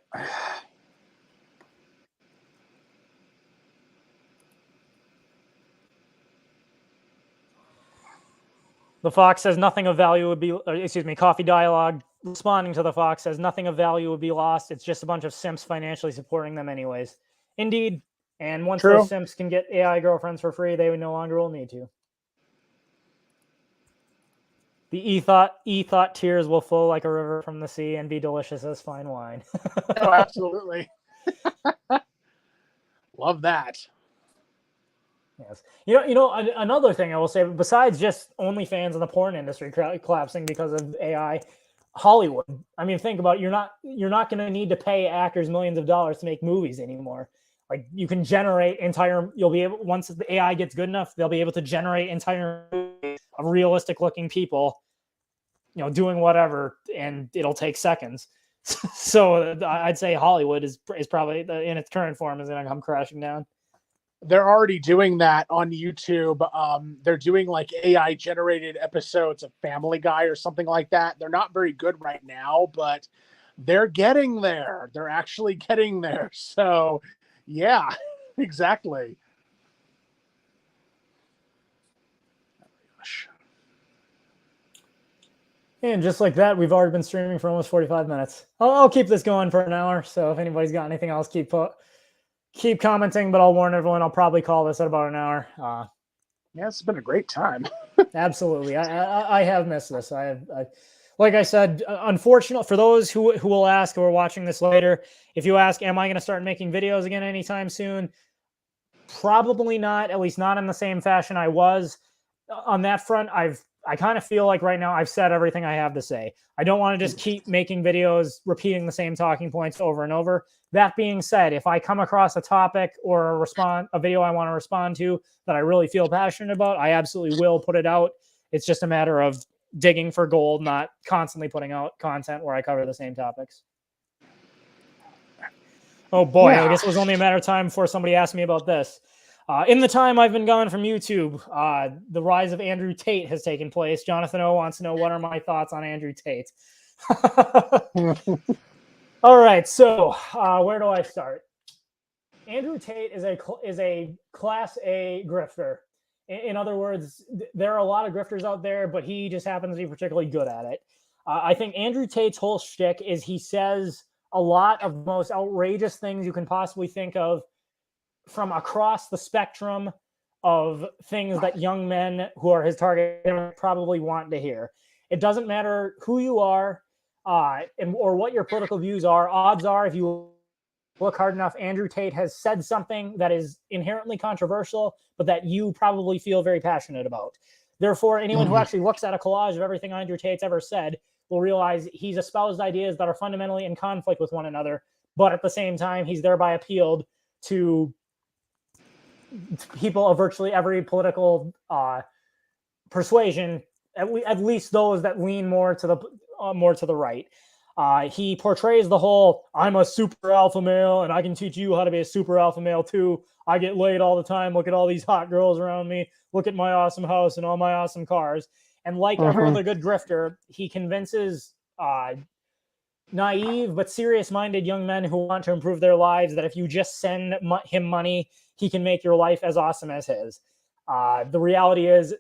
The Fox says nothing of value would be, Coffee Dialogue responding to the Fox says nothing of value would be lost. It's just a bunch of simps financially supporting them anyways. Indeed. And once those simps can get AI girlfriends for free, they no longer will need to. The e-thought tears will flow like a river from the sea and be delicious as fine wine. Oh, absolutely. Love that. Yes. Another thing I will say, besides just OnlyFans and the porn industry collapsing because of AI, Hollywood. I mean, think about it. You're not going to need to pay actors millions of dollars to make movies anymore. Like, you can generate you'll be able, once the AI gets good enough, they'll be able to generate entire movies of realistic looking people, doing whatever, and it'll take seconds. So I'd say Hollywood is probably in its current form is going to come crashing down. They're already doing that on YouTube. They're doing like AI generated episodes of Family Guy or something like that. They're not very good right now, but they're getting there. They're actually getting there. So yeah, exactly. Oh my gosh. And just like that, we've already been streaming for almost 45 minutes. I'll keep this going for an hour. So if anybody's got anything else, keep commenting, but I'll warn everyone, I'll probably call this at about an hour. Yeah, it's been a great time. Absolutely. I have missed this. I like I said, unfortunate for those who will ask, who are watching this later, if you ask, am I going to start making videos again anytime soon? Probably not, at least not in the same fashion I was. On that front, I kind of feel like right now I've said everything I have to say. I don't want to just keep making videos, repeating the same talking points over and over. That being said, if I come across a topic or a video I want to respond to that I really feel passionate about, I absolutely will put it out. It's just a matter of digging for gold, not constantly putting out content where I cover the same topics. Oh boy, yeah. I guess it was only a matter of time before somebody asked me about this. In the time I've been gone from YouTube, the rise of Andrew Tate has taken place. Jonathan O wants to know, what are my thoughts on Andrew Tate? All right, so where do I start? Andrew Tate is a class A grifter. In other words, there are a lot of grifters out there, but he just happens to be particularly good at it. I think Andrew Tate's whole shtick is he says a lot of the most outrageous things you can possibly think of from across the spectrum of things that young men who are his target probably want to hear. It doesn't matter who you are or what your political views are. Odds are, if you look hard enough, Andrew Tate has said something that is inherently controversial, but that you probably feel very passionate about. Therefore, anyone who actually looks at a collage of everything Andrew Tate's ever said will realize he's espoused ideas that are fundamentally in conflict with one another, but at the same time, he's thereby appealed to people of virtually every political persuasion, at least those that lean more to the right. He portrays the whole, I'm a super alpha male and I can teach you how to be a super alpha male too. I get laid all the time. Look at all these hot girls around me. Look at my awesome house and all my awesome cars. And like every other good grifter, he convinces naive but serious-minded young men who want to improve their lives that if you just send him money, he can make your life as awesome as his. The reality is,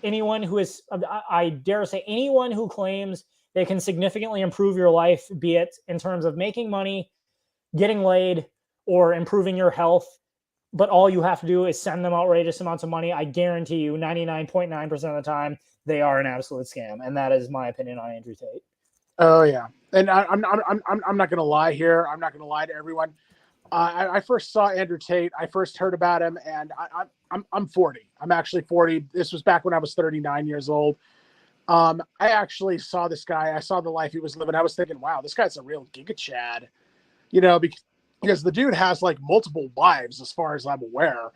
anyone who is, I dare say, anyone who claims they can significantly improve your life, be it in terms of making money, getting laid, or improving your health, but all you have to do is send them outrageous amounts of money, I guarantee you 99.9% of the time, they are an absolute scam. And that is my opinion on Andrew Tate. Oh yeah, and I'm not going to lie here. I'm not going to lie to everyone. I first saw Andrew Tate. I first heard about him, and I'm 40. I'm actually 40. This was back when I was 39 years old. I actually saw this guy. I saw the life he was living. I was thinking, wow, this guy's a real Giga Chad, because the dude has like multiple wives, as far as I'm aware.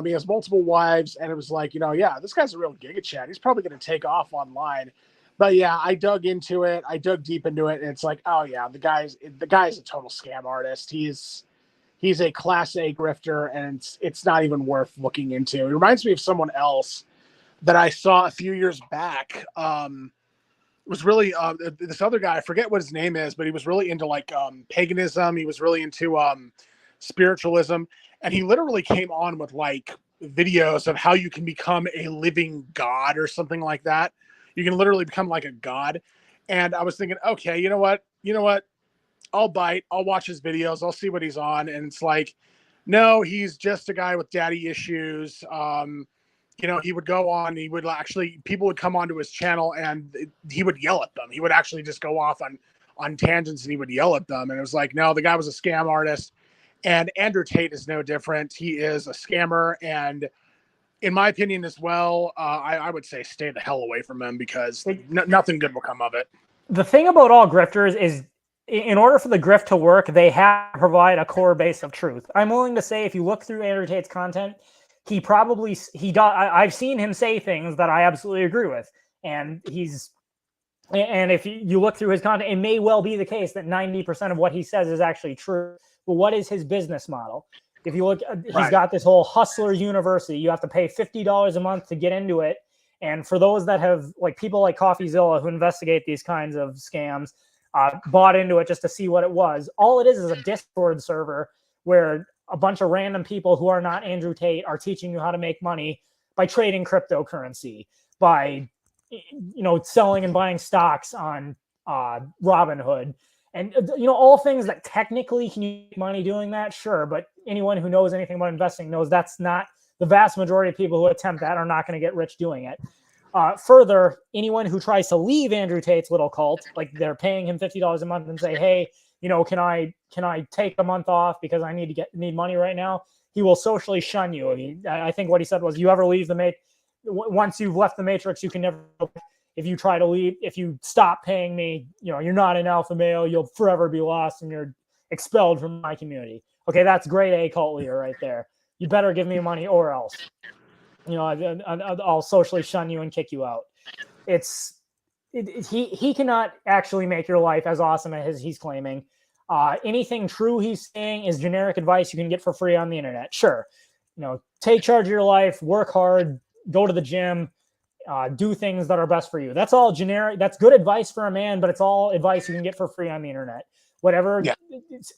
He has multiple wives, and it was like, yeah, this guy's a real Giga Chad. He's probably going to take off online. But yeah, I dug into it. I dug deep into it, and it's like, oh yeah, the guy's a total scam artist. He's a class A grifter, and it's not even worth looking into. It reminds me of someone else that I saw a few years back. Was really this other guy. I forget what his name is, but he was really into like paganism. He was really into spiritualism, and he literally came on with like videos of how you can become a living god or something like that. You can literally become like a god. And I was thinking, okay, you know what? I'll bite. I'll watch his videos. I'll see what he's on. And it's like, no, he's just a guy with daddy issues. He would go on. He would actually, people would come onto his channel and he would yell at them. He would actually just go off on tangents and he would yell at them. And it was like, no, the guy was a scam artist. And Andrew Tate is no different. He is a scammer. And in my opinion as well, I would say stay the hell away from him because nothing good will come of it. The thing about all grifters is, in order for the grift to work, they have to provide a core base of truth. I'm willing to say if you look through Andrew Tate's content, I've seen him say things that I absolutely agree with. And if you look through his content, it may well be the case that 90% of what he says is actually true. But what is his business model? If you look, he's got this whole Hustler University. You have to pay $50 a month to get into it. And for those that have, like people like CoffeeZilla who investigate these kinds of scams, bought into it just to see what it was. All it is a Discord server where a bunch of random people who are not Andrew Tate are teaching you how to make money by trading cryptocurrency, by selling and buying stocks on Robinhood. And, all things that technically can you make money doing that? Sure. But anyone who knows anything about investing knows that's not the vast majority of people who attempt that are not going to get rich doing it. Further, anyone who tries to leave Andrew Tate's little cult, like they're paying him $50 a month and say, hey, can I take a month off because I need money right now? He will socially shun you. I think what he said was, you ever leave the matrix, once you've left the matrix, you can never. If you try to leave, if you stop paying me, you're not an alpha male. You'll forever be lost and you're expelled from my community. Okay, that's grade A cult leader right there. You better give me money or else. I'll socially shun you and kick you out. He cannot actually make your life as awesome as he's claiming. Anything true he's saying is generic advice you can get for free on the internet. Sure. take charge of your life, work hard, go to the gym, do things that are best for you. That's all generic. That's good advice for a man, but it's all advice you can get for free on the internet. Whatever. Yeah.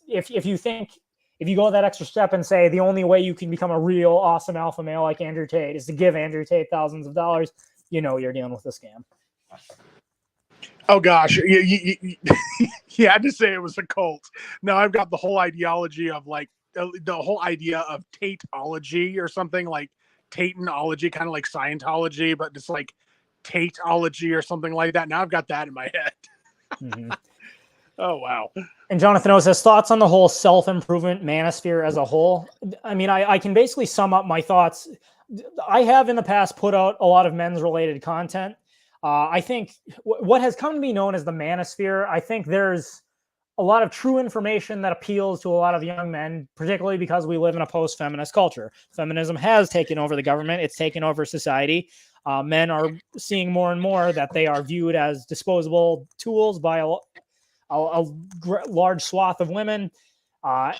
If you go that extra step and say the only way you can become a real awesome alpha male like Andrew Tate is to give Andrew Tate thousands of dollars, you're dealing with a scam. Oh gosh, you had to say it was a cult. Now I've got the whole ideology of like the whole idea of Tateology or something like Tatenology, kind of like Scientology, but just like Tateology or something like that. Now I've got that in my head. Mm-hmm. Oh wow. And Jonathan O's has thoughts on the whole self-improvement manosphere as a whole. I mean, I can basically sum up my thoughts. I have in the past put out a lot of men's related content. I think what has come to be known as the manosphere, I think there's a lot of true information that appeals to a lot of young men, particularly because we live in a post-feminist culture. Feminism has taken over the government. It's taken over society. Men are seeing more and more that they are viewed as disposable tools by a large swath of women.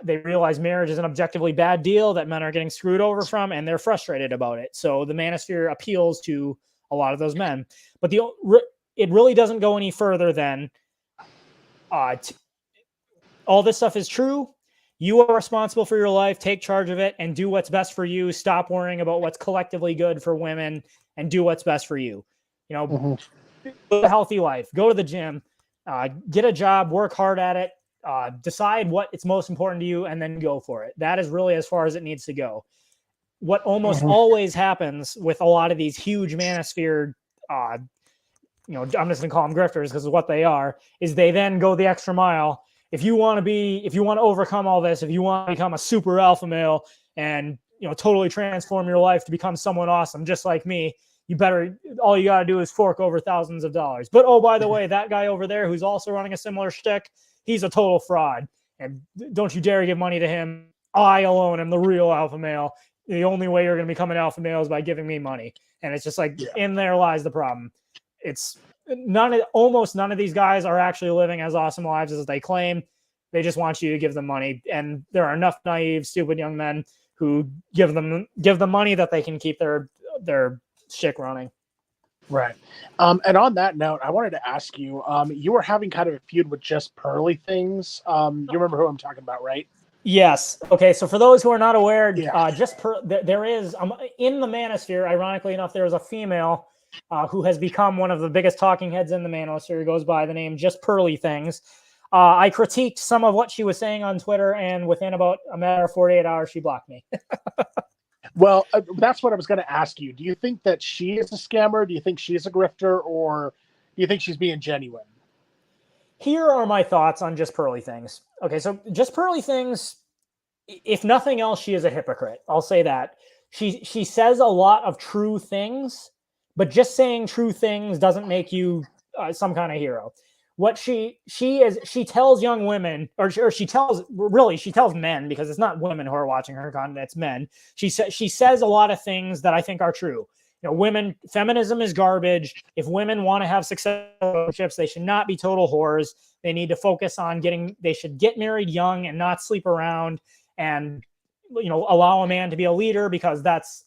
They realize marriage is an objectively bad deal that men are getting screwed over from, and they're frustrated about it. So the manosphere appeals to a lot of those men. But it really doesn't go any further than all this stuff is true. You are responsible for your life. Take charge of it and do what's best for you. Stop worrying about what's collectively good for women and do what's best for you. Live a healthy life. Go to the gym. Get a job. Work hard at it. Decide what is most important to you and then go for it. That is really as far as it needs to go. What almost always happens with a lot of these huge manosphere, I'm just going to call them grifters because of what they are, is they then go the extra mile. If you want to overcome all this, if you want to become a super alpha male and, totally transform your life to become someone awesome, just like me, all you got to do is fork over thousands of dollars. But, oh, by the way, that guy over there who's also running a similar shtick, he's a total fraud. And don't you dare give money to him. I alone am the real alpha male. The only way you're going to become an alpha male is by giving me money. And it's just like, in there lies the problem. It's almost none of these guys are actually living as awesome lives as they claim. They just want you to give them money. And there are enough naive, stupid young men who give them money that they can keep their shtick running. Right. And on that note, I wanted to ask you, you were having kind of a feud with Just Pearly Things. You remember who I'm talking about, right? Yes. Okay. So for those who are not aware, there is in the manosphere, ironically enough, there is a female who has become one of the biggest talking heads in the manosphere, who goes by the name Just Pearly Things. I critiqued some of what she was saying on Twitter, and within about a matter of 48 hours, she blocked me. Well, that's what I was going to ask you. Do you think that she is a scammer? Do you think she is a grifter? Or do you think she's being genuine? Here are my thoughts on Just Pearly Things. Okay, so Just Pearly Things, if nothing else, she is a hypocrite. I'll say that. She says a lot of true things, but just saying true things doesn't make you some kind of hero. What she tells young women, or she tells men, because it's not women who are watching her content, it's men. She says a lot of things that I think are true. Feminism is garbage. If women want to have successful relationships, they should not be total whores. They need to focus on they should get married young and not sleep around, and allow a man to be a leader, because that's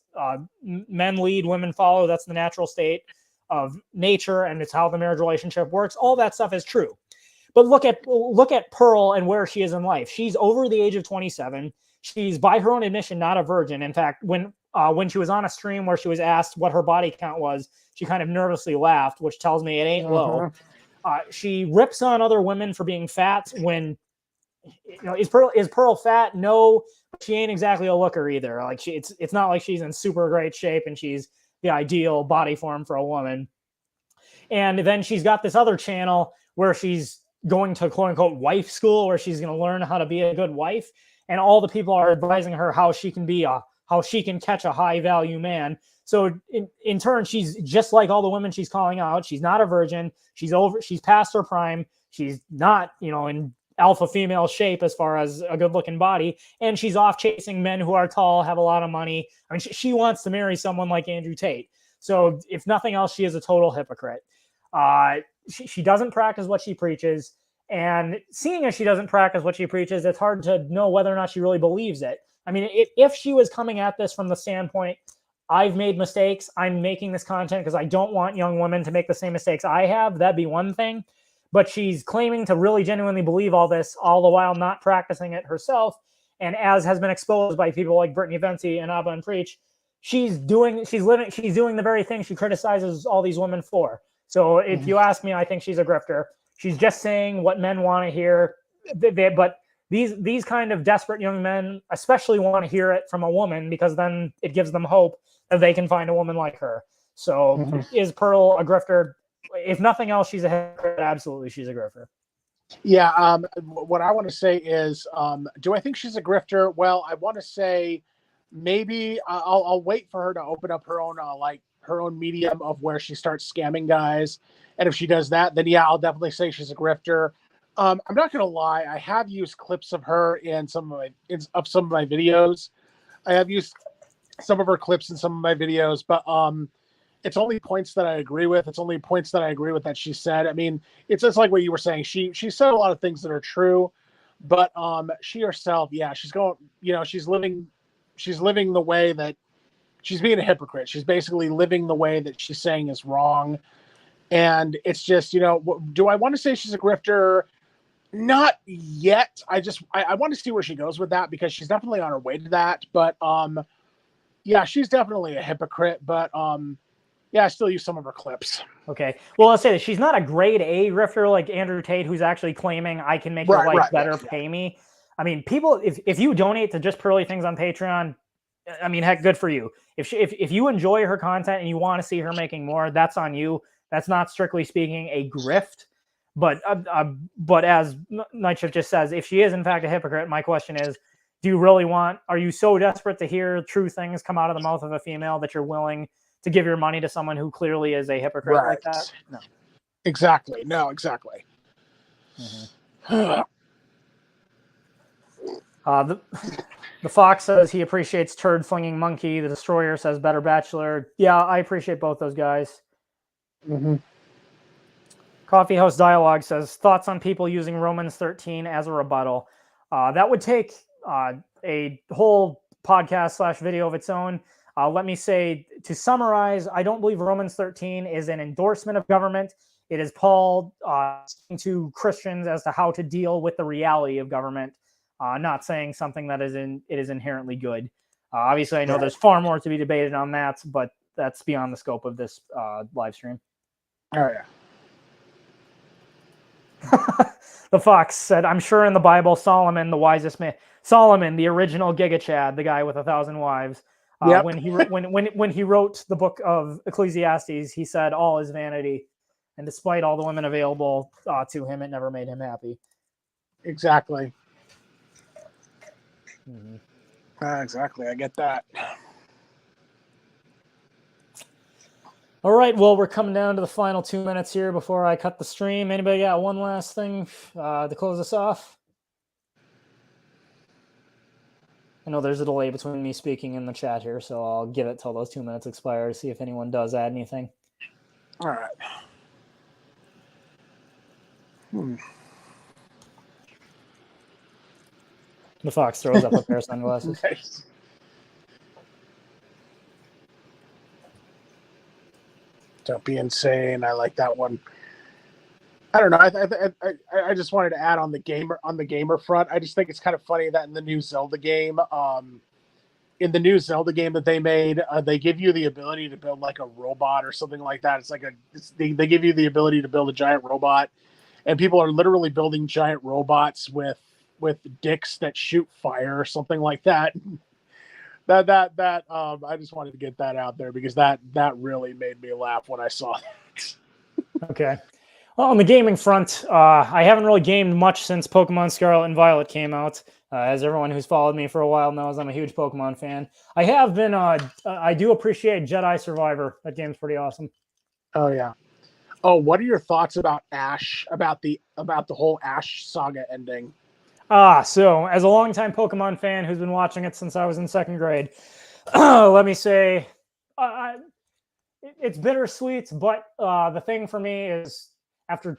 men lead, women follow. That's the natural state of nature, and it's how the marriage relationship works. All that stuff is true. But look at Pearl and where she is in life. She's over the age of 27. She's, by her own admission, not a virgin. In fact, when she was on a stream where she was asked what her body count was, she kind of nervously laughed, which tells me it ain't low. She rips on other women for being fat. When is Pearl fat? No, she ain't exactly a looker either. Like it's not like she's in super great shape and she's the ideal body form for a woman. And then she's got this other channel where she's going to quote unquote wife school, where she's going to learn how to be a good wife. And all the people are advising her how she can catch a high value man. So in turn, she's just like all the women she's calling out. She's not a virgin. She's past her prime. She's not, in alpha female shape as far as a good looking body. And she's off chasing men who are tall, have a lot of money. I mean, she wants to marry someone like Andrew Tate. So if nothing else, she is a total hypocrite. She doesn't practice what she preaches. And seeing as she doesn't practice what she preaches, it's hard to know whether or not she really believes it. I mean, if she was coming at this from the standpoint, I've made mistakes, I'm making this content because I don't want young women to make the same mistakes I have, that'd be one thing. But she's claiming to really genuinely believe all this, all the while not practicing it herself. And as has been exposed by people like Brittany Venti and Abba and Preach, she's doing the very thing she criticizes all these women for. So if you ask me, I think she's a grifter. She's just saying what men want to hear. But these kind of desperate young men especially want to hear it from a woman, because then it gives them hope that they can find a woman like her. So is Pearl a grifter? If nothing else, she's a hypocrite. Absolutely, she's a grifter. Yeah. What I want to say is, do I think she's a grifter? Well, I want to say maybe I'll wait for her to open up her own her own medium of where she starts scamming guys, and if she does that, then yeah, I'll definitely say she's a grifter. I'm not gonna lie, I have used clips of her in some of my videos. I have used some of her clips in some of my videos, but it's only points that I agree with. It's only points that I agree with that she said. I mean, it's just like what you were saying. She said a lot of things that are true, but she herself, yeah, she's going, she's living the way that she's being a hypocrite. She's basically living the way that she's saying is wrong. And it's just, do I want to say she's a grifter? Not yet. I want to see where she goes with that, because she's definitely on her way to that. But yeah, she's definitely a hypocrite. But yeah, I still use some of her clips. Okay. Well, I'll say this. She's not a grade A grifter like Andrew Tate, who's actually claiming I can make your life better, pay me. I mean, people, if you donate to Just Pearly Things on Patreon, I mean, heck, good for you. If you enjoy her content and you want to see her making more, that's on you. That's not strictly speaking a grift. But as Night Shift just says, if she is in fact a hypocrite, my question is, are you so desperate to hear true things come out of the mouth of a female that you're willing to give your money to someone who clearly is a hypocrite like that? No. Exactly. No, exactly. The Fox says he appreciates turd flinging monkey. The Destroyer says better bachelor. Yeah, I appreciate both those guys. Coffee House Dialogue says thoughts on people using Romans 13 as a rebuttal. That would take a whole podcast / video of its own. Let me say, to summarize, I don't believe Romans 13 is an endorsement of government. It is Paul speaking to Christians as to how to deal with the reality of government, not saying something that it is inherently good. Obviously, I know there's far more to be debated on that, but that's beyond the scope of this live stream. Oh, yeah. The Fox said, I'm sure in the Bible, Solomon, the wisest man, Solomon, the original Giga Chad, the guy with 1,000 wives, when he wrote the book of Ecclesiastes, he said all is vanity, and despite all the women available to him, it never made him happy. Exactly. Exactly. I get that. All right, well, we're coming down to the final 2 minutes here before I cut the stream. Anybody got one last thing to close us off? I know there's a delay between me speaking and the chat here, so I'll give it till those 2 minutes expire to see if anyone does add anything. All right. The Fox throws up a pair of sunglasses. Nice. Don't be insane. I like that one. I don't know. I just wanted to add on the gamer front. I just think it's kind of funny that in the new Zelda game, that they made, they give you the ability to build like a robot or something like that. It's like they give you the ability to build a giant robot, and people are literally building giant robots with dicks that shoot fire or something like that. That I just wanted to get that out there because that really made me laugh when I saw that. Okay. Well, on the gaming front, I haven't really gamed much since Pokemon Scarlet and Violet came out. As everyone who's followed me for a while knows, I'm a huge Pokemon fan. I have been. I do appreciate Jedi Survivor. That game's pretty awesome. Oh yeah. Oh, what are your thoughts about Ash? About the whole Ash saga ending? So as a longtime Pokemon fan who's been watching it since I was in second grade, let me say, it's bittersweet. But the thing for me is, after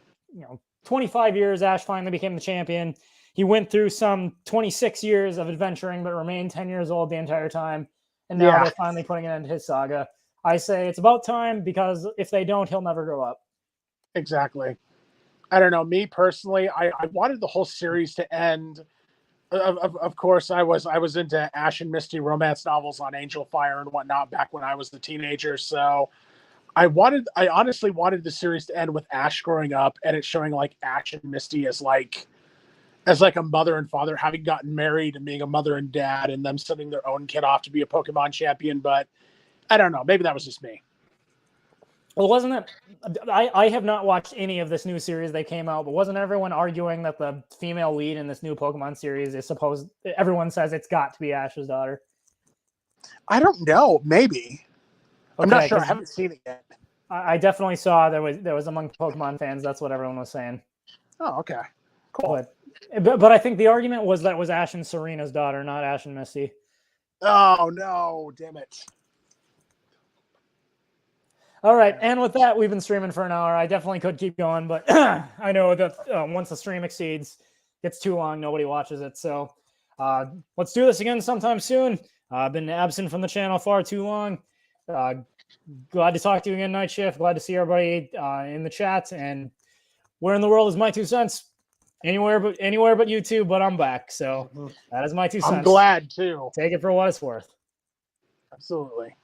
25 years, Ash finally became the champion. he went through some 26 years of adventuring, but remained 10 years old the entire time. And now they're finally putting an end to his saga. I say it's about time, because if they don't, he'll never grow up. Exactly. I don't know. Me personally, I wanted the whole series to end. Of course, I was into Ash and Misty romance novels on Angel Fire and whatnot back when I was the teenager. So I honestly wanted the series to end with Ash growing up and it showing like Ash and Misty as like a mother and father, having gotten married and being a mother and dad, and them sending their own kid off to be a Pokemon champion. But I don't know. Maybe that was just me. Well, wasn't it? I have not watched any of this new series that came out, but wasn't everyone arguing that the female lead in this new Pokemon series is supposed? Everyone says it's got to be Ash's daughter. I don't know. Maybe. Okay, I'm not sure. I haven't seen it yet. I definitely saw there was among Pokemon fans. That's what everyone was saying. Oh, okay. Cool. But I think the argument was that was Ash and Serena's daughter, not Ash and Misty. Oh no! Damn it. All right, and with that, we've been streaming for an hour. I definitely could keep going, but I know that once the stream gets too long, nobody watches it. So let's do this again sometime soon. I've been absent from the channel far too long. Glad to talk to you again, Night Shift. Glad to see everybody in the chat. And where in the world is my 2 cents? Anywhere but YouTube, but I'm back. So that is my 2 cents. I'm glad too. Take it for what it's worth. Absolutely.